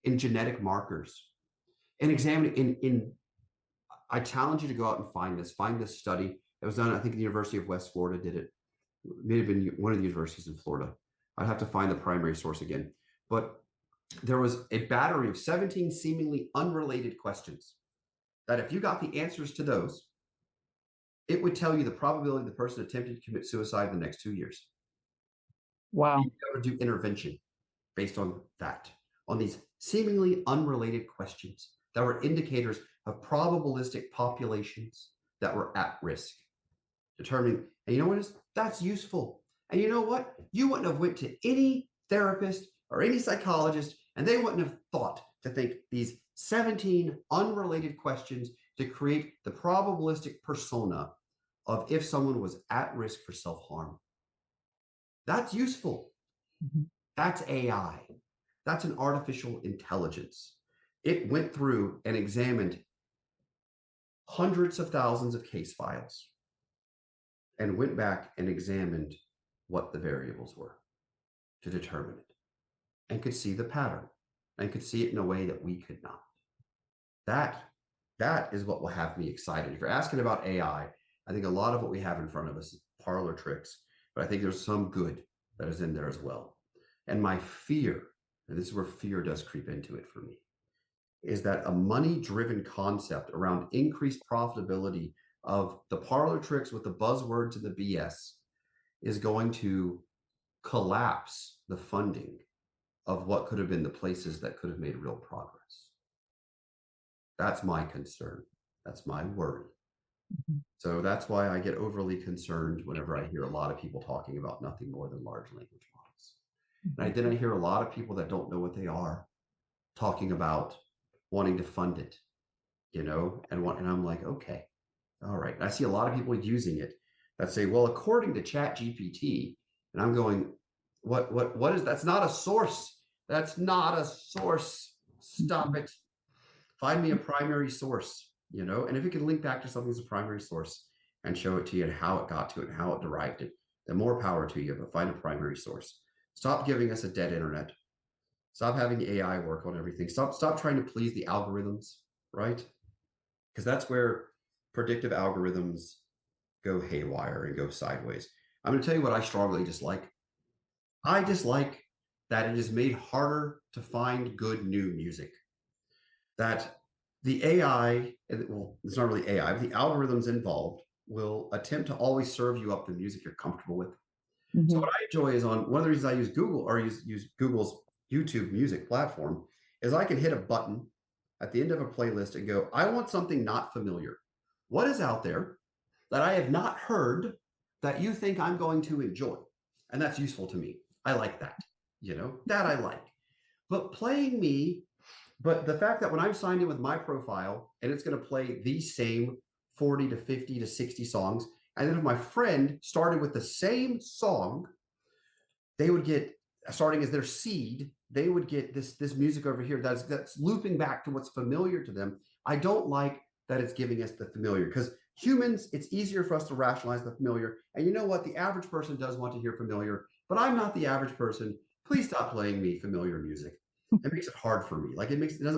in genetic markers, in examining, I challenge you to go out and find this study. It was done, I think the University of West Florida did it. It may have been one of the universities in Florida. I'd have to find the primary source again. But there was a battery of 17 seemingly unrelated questions that if you got the answers to those, it would tell you the probability the person attempted to commit suicide in the next 2 years. Wow. You got to do intervention based on that, on these seemingly unrelated questions that were indicators of probabilistic populations that were at risk. Determining, and you know what is? That's useful. And you know what? You wouldn't have went to any therapist or any psychologist, and they wouldn't have thought to think these 17 unrelated questions to create the probabilistic persona of if someone was at risk for self-harm. That's useful. That's AI. That's an artificial intelligence. It went through and examined hundreds of thousands of case files and went back and examined what the variables were to determine it. and could see the pattern and could see it in a way that we could not. That is what will have me excited. If you're asking about AI, I think a lot of what we have in front of us is parlor tricks, but I think there's some good that is in there as well. And my fear, and this is where fear does creep into it for me, is that a money-driven concept around increased profitability of the parlor tricks with the buzzwords and the BS is going to collapse the funding of what could have been the places that could have made real progress. That's my concern. That's my worry. So that's why I get overly concerned whenever I hear a lot of people talking about nothing more than large language models. And then I hear a lot of people that don't know what they are talking about wanting to fund it, and I'm like, okay, all right. And I see a lot of people using it that say, well, according to ChatGPT, and I'm going, what is, that's not a source. That's not a source. Stop it. Find me a primary source, and if it can link back to something as a primary source and show it to you and how it got to it and how it derived it, then more power to you, but find a primary source. Stop giving us a dead internet. Stop having AI work on everything. Stop trying to please the algorithms, right? Because that's where predictive algorithms go haywire and go sideways. I'm going to tell you what I strongly dislike. I dislike that it is made harder to find good new music. That the AI, well, it's not really AI, but the algorithms involved will attempt to always serve you up the music you're comfortable with. So what I enjoy is one of the reasons I use Google or use Google's YouTube music platform is I can hit a button at the end of a playlist and go, I want something not familiar. What is out there that I have not heard that you think I'm going to enjoy? And that's useful to me. I like that, that I like. But the fact that when I'm signed in with my profile and it's going to play the same 40 to 50 to 60 songs, and then if my friend started with the same song, they would get, starting as their seed, they would get this music over here that's looping back to what's familiar to them. I don't like that it's giving us the familiar, because humans, it's easier for us to rationalize the familiar. And you know what? The average person does want to hear familiar, but I'm not the average person. Please stop playing me familiar music. It makes it hard for me. Like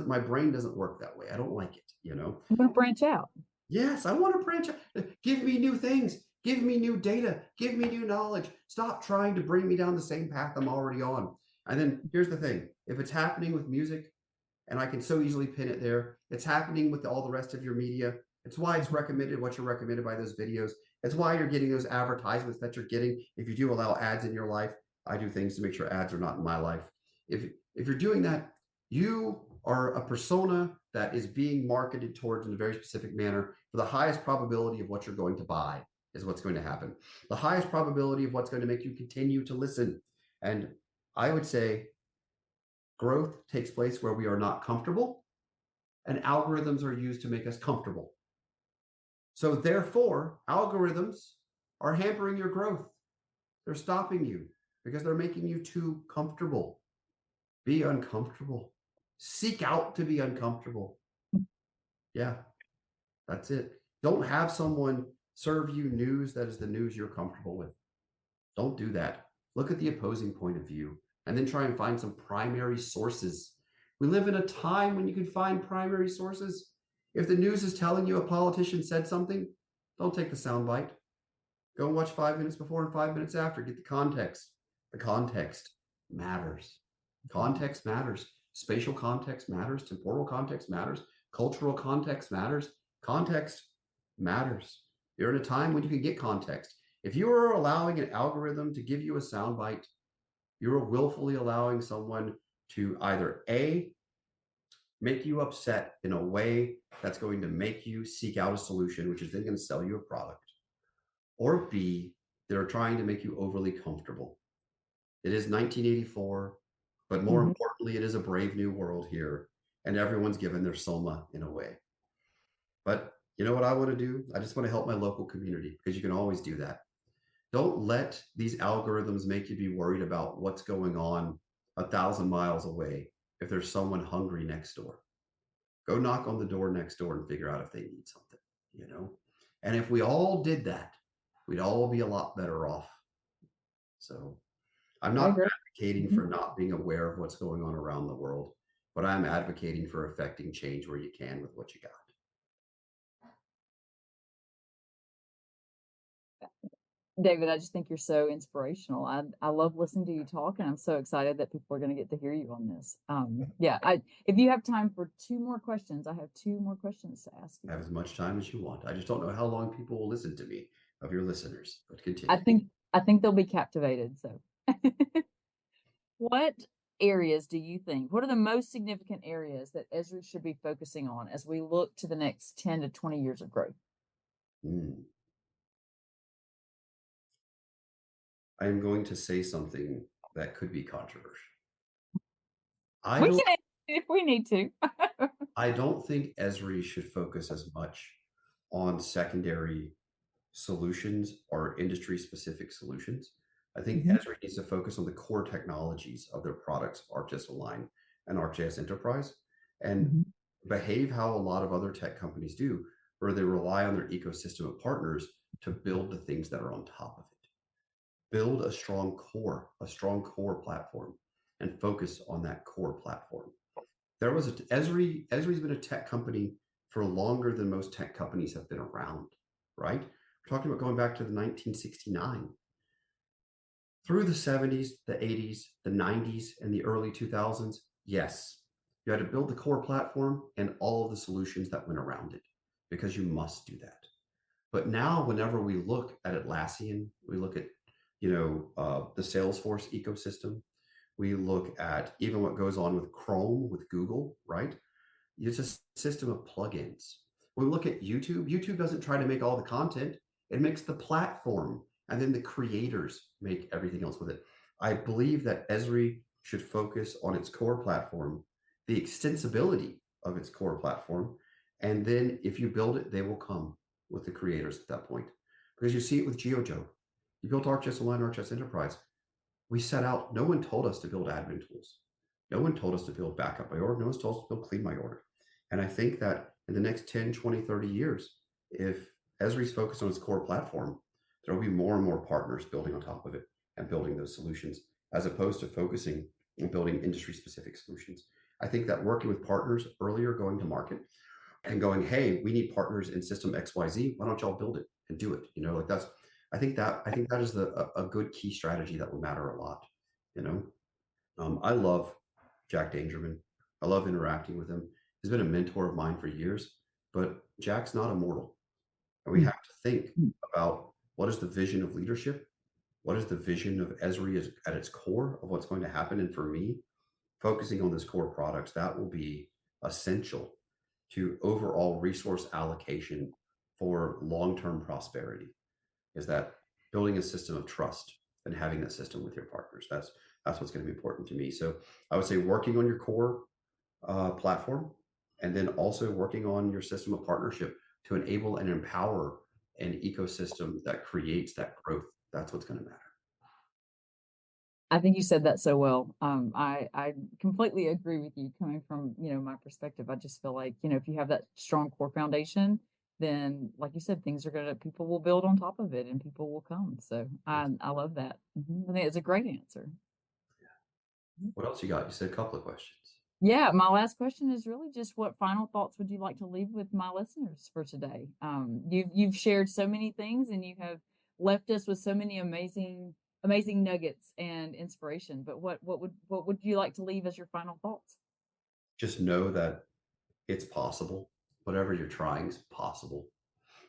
my brain doesn't work that way. I don't like it, I'm going to branch out. Yes, I want to branch out. Give me new things. Give me new data. Give me new knowledge. Stop trying to bring me down the same path I'm already on. And then here's the thing. If it's happening with music, and I can so easily pin it there, it's happening with all the rest of your media. It's why it's recommended what you're recommended by those videos. It's why you're getting those advertisements that you're getting. If you do allow ads in your life, I do things to make sure ads are not in my life. If you're doing that, you are a persona that is being marketed towards in a very specific manner for the highest probability of what you're going to buy is what's going to happen. The highest probability of what's going to make you continue to listen. And I would say growth takes place where we are not comfortable, and algorithms are used to make us comfortable. So therefore, algorithms are hampering your growth. They're stopping you because they're making you too comfortable. Be uncomfortable. Seek out to be uncomfortable. Yeah, that's it. Don't have someone serve you news that is the news you're comfortable with. Don't do that. Look at the opposing point of view and then try and find some primary sources. We live in a time when you can find primary sources. If the news is telling you a politician said something, don't take the soundbite. Go and watch 5 minutes before and 5 minutes after. Get the context. The context matters. Context matters. Spatial context matters. Temporal context matters. Cultural context matters. Context matters. You're in a time when you can get context. If you are allowing an algorithm to give you a soundbite, you're willfully allowing someone to either A, make you upset in a way that's going to make you seek out a solution, which is then going to sell you a product, or B, they're trying to make you overly comfortable. It is 1984, but more importantly, it is a brave new world here, and everyone's given their soma in a way. But you know what I want to do? I just want to help my local community, because you can always do that. Don't let these algorithms make you be worried about what's going on 1,000 miles away if there's someone hungry next door. Go knock on the door next door and figure out if they need something, And if we all did that, we'd all be a lot better off. So I'm not advocating for not being aware of what's going on around the world, but I'm advocating for affecting change where you can with what you got. David, I just think you're so inspirational. I love listening to you talk, and I'm so excited that people are going to get to hear you on this. Yeah, if you have time for two more questions, I have two more questions to ask you. Have as much time as you want. I just don't know how long people will listen to me, of your listeners, but I continue. think they'll be captivated. So, what areas do you think? What are the most significant areas that Esri should be focusing on as we look to the next 10 to 20 years of growth? Mm. I am going to say something that could be controversial. I We don't can if we need to. I don't think Esri should focus as much on secondary solutions or industry specific solutions. I think Mhm, Esri needs to focus on the core technologies of their products, ArcGIS Align and ArcGIS Enterprise, and mhm. behave how a lot of other tech companies do, where they rely on their ecosystem of partners to build the things that are on top of it. Build a strong core platform, and focus on that core platform. Esri's been a tech company for longer than most tech companies have been around, right? We're talking about going back to the 1969. Through the 70s, the 80s, the 90s, and the early 2000s, yes, you had to build the core platform and all of the solutions that went around it, because you must do that. But now, whenever we look at Atlassian, we look at the Salesforce ecosystem, we look at even what goes on with Chrome, with Google, right? It's a system of plugins. When we look at YouTube, YouTube doesn't try to make all the content, it makes the platform, and then the creators make everything else with it. I believe that Esri should focus on its core platform, the extensibility of its core platform, and then if you build it, they will come with the creators at that point. Because you see it with GEO Jobe. You built ArcGIS Align, ArcGIS Enterprise. We set out, no one told us to build admin tools. No one told us to build backup by org. No one's told us to build clean by org. And I think that in the next 10, 20, 30 years, if Esri's focused on its core platform, there will be more and more partners building on top of it and building those solutions, as opposed to focusing on building industry specific solutions. I think that working with partners earlier, going to market and going, hey, we need partners in system XYZ. Why don't y'all build it and do it? I think that is a good key strategy that will matter a lot. You know, I love Jack Dangerman. I love interacting with him. He's been a mentor of mine for years, but Jack's not immortal. And we Mm, have to think mm. about what is the vision of leadership? What is the vision of Esri at its core of what's going to happen? And for me, focusing on this core products, that will be essential to overall resource allocation for long-term prosperity, is that building a system of trust and having that system with your partners. That's what's going to be important to me. So I would say working on your core platform, and then also working on your system of partnership to enable and empower an ecosystem that creates that growth. That's what's going to matter. I think you said that so well. I completely agree with you coming from, my perspective. I just feel like, if you have that strong core foundation, then like you said, people will build on top of it and people will come. So I love that. I think it's a great answer. What else you got? You said a couple of questions. Yeah, my last question is really just what final thoughts would you like to leave with my listeners for today? You've shared so many things and you have left us with so many amazing nuggets and inspiration. But what would you like to leave as your final thoughts? Just know that it's possible. Whatever you're trying is possible.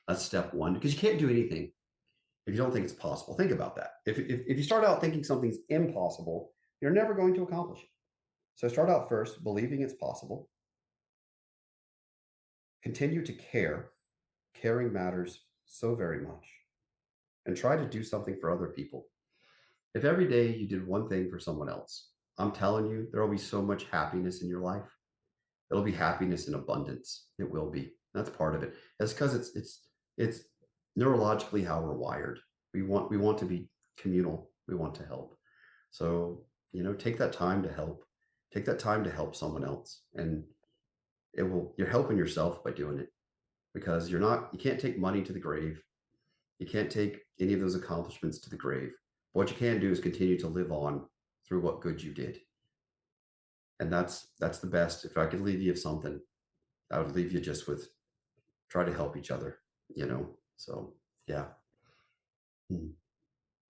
That's step one, because you can't do anything if you don't think it's possible. Think about that. If you start out thinking something's impossible, you're never going to accomplish it. So start out first believing it's possible. Continue to care. Caring matters so very much. And try to do something for other people. If every day you did one thing for someone else, I'm telling you, there will be so much happiness in your life. It'll be happiness in abundance. It will be. That's part of it. That's because it's neurologically how we're wired. We want to be communal. We want to help. So, take that time to help. Take that time to help someone else. And you're helping yourself by doing it, because you can't take money to the grave. You can't take any of those accomplishments to the grave. But what you can do is continue to live on through what good you did. And that's the best. If I could leave you with something, I would leave you just with try to help each other, So yeah. Mm.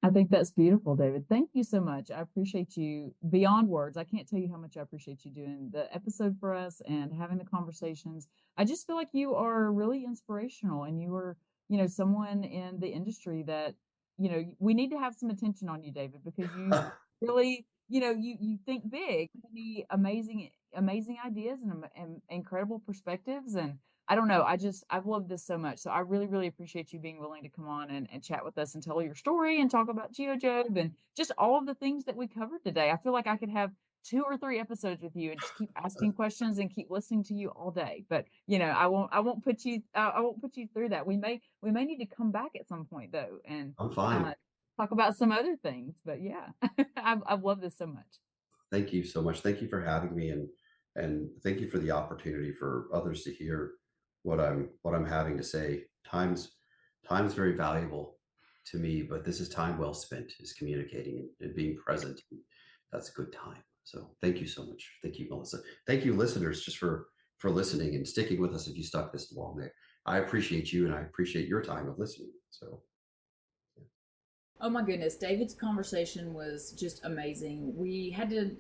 I think that's beautiful, David. Thank you so much. I appreciate you beyond words. I can't tell you how much I appreciate you doing the episode for us and having the conversations. I just feel like you are really inspirational and you are, someone in the industry that, we need to have some attention on you, David, because you really, you think big, many amazing ideas and incredible perspectives. And I don't know. I've loved this so much. So I really, really appreciate you being willing to come on and chat with us and tell your story and talk about GeoJobe and just all of the things that we covered today. I feel like I could have 2 or 3 episodes with you and just keep asking questions and keep listening to you all day. But I won't put you through that. We may need to come back at some point though and I'm fine. talk about some other things. But yeah, I've loved this so much. Thank you so much. Thank you for having me, and thank you for the opportunity for others to hear what I'm having to say. Time's very valuable to me, but this is time well spent, is communicating and being present. That's a good time. So thank you so much. Thank you, Melissa. Thank you, listeners, just for listening and sticking with us if you stuck this long. I appreciate you and I appreciate your time of listening. So Oh my goodness, David's conversation was just amazing. We had to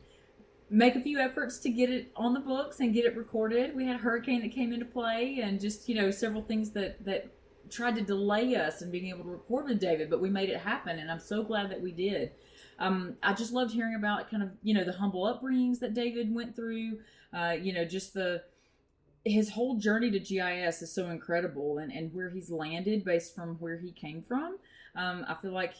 make a few efforts to get it on the books and get it recorded. We had a hurricane that came into play and just, several things that tried to delay us in being able to record with David, but we made it happen and I'm so glad that we did. I just loved hearing about kind of, the humble upbringings that David went through, just his whole journey to GIS is so incredible and where he's landed based from where he came from. I feel like,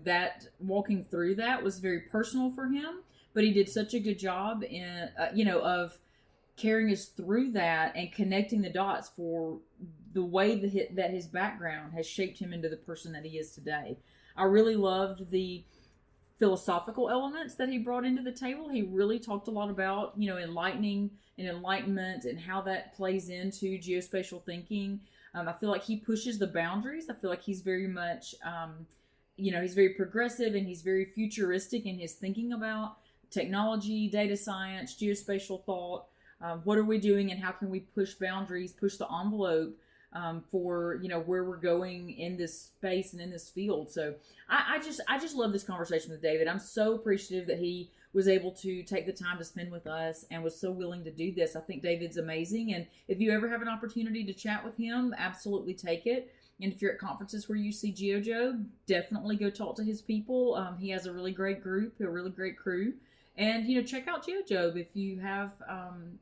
that walking through that was very personal for him, but he did such a good job in, of carrying us through that and connecting the dots for the way that his background has shaped him into the person that he is today. I really loved the philosophical elements that he brought into the table. He really talked a lot about, enlightening and enlightenment and how that plays into geospatial thinking. I feel like he pushes the boundaries. I feel like he's very much, he's very progressive and he's very futuristic in his thinking about technology, data science, geospatial thought. What are we doing and how can we push boundaries, push the envelope for where we're going in this space and in this field. So I just love this conversation with David. I'm so appreciative that he was able to take the time to spend with us and was so willing to do this. I think David's amazing, and if you ever have an opportunity to chat with him, absolutely take it. And if you're at conferences where you see GeoJobe, definitely go talk to his people. He has a really great group, a really great crew. And, check out GeoJobe if you have,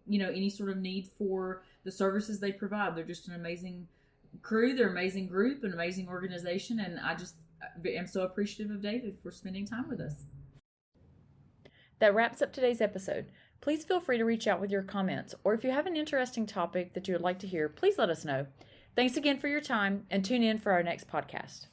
any sort of need for the services they provide. They're just an amazing crew. They're an amazing group, an amazing organization. And I just am so appreciative of David for spending time with us. That wraps up today's episode. Please feel free to reach out with your comments, or if you have an interesting topic that you would like to hear, please let us know. Thanks again for your time, and tune in for our next podcast.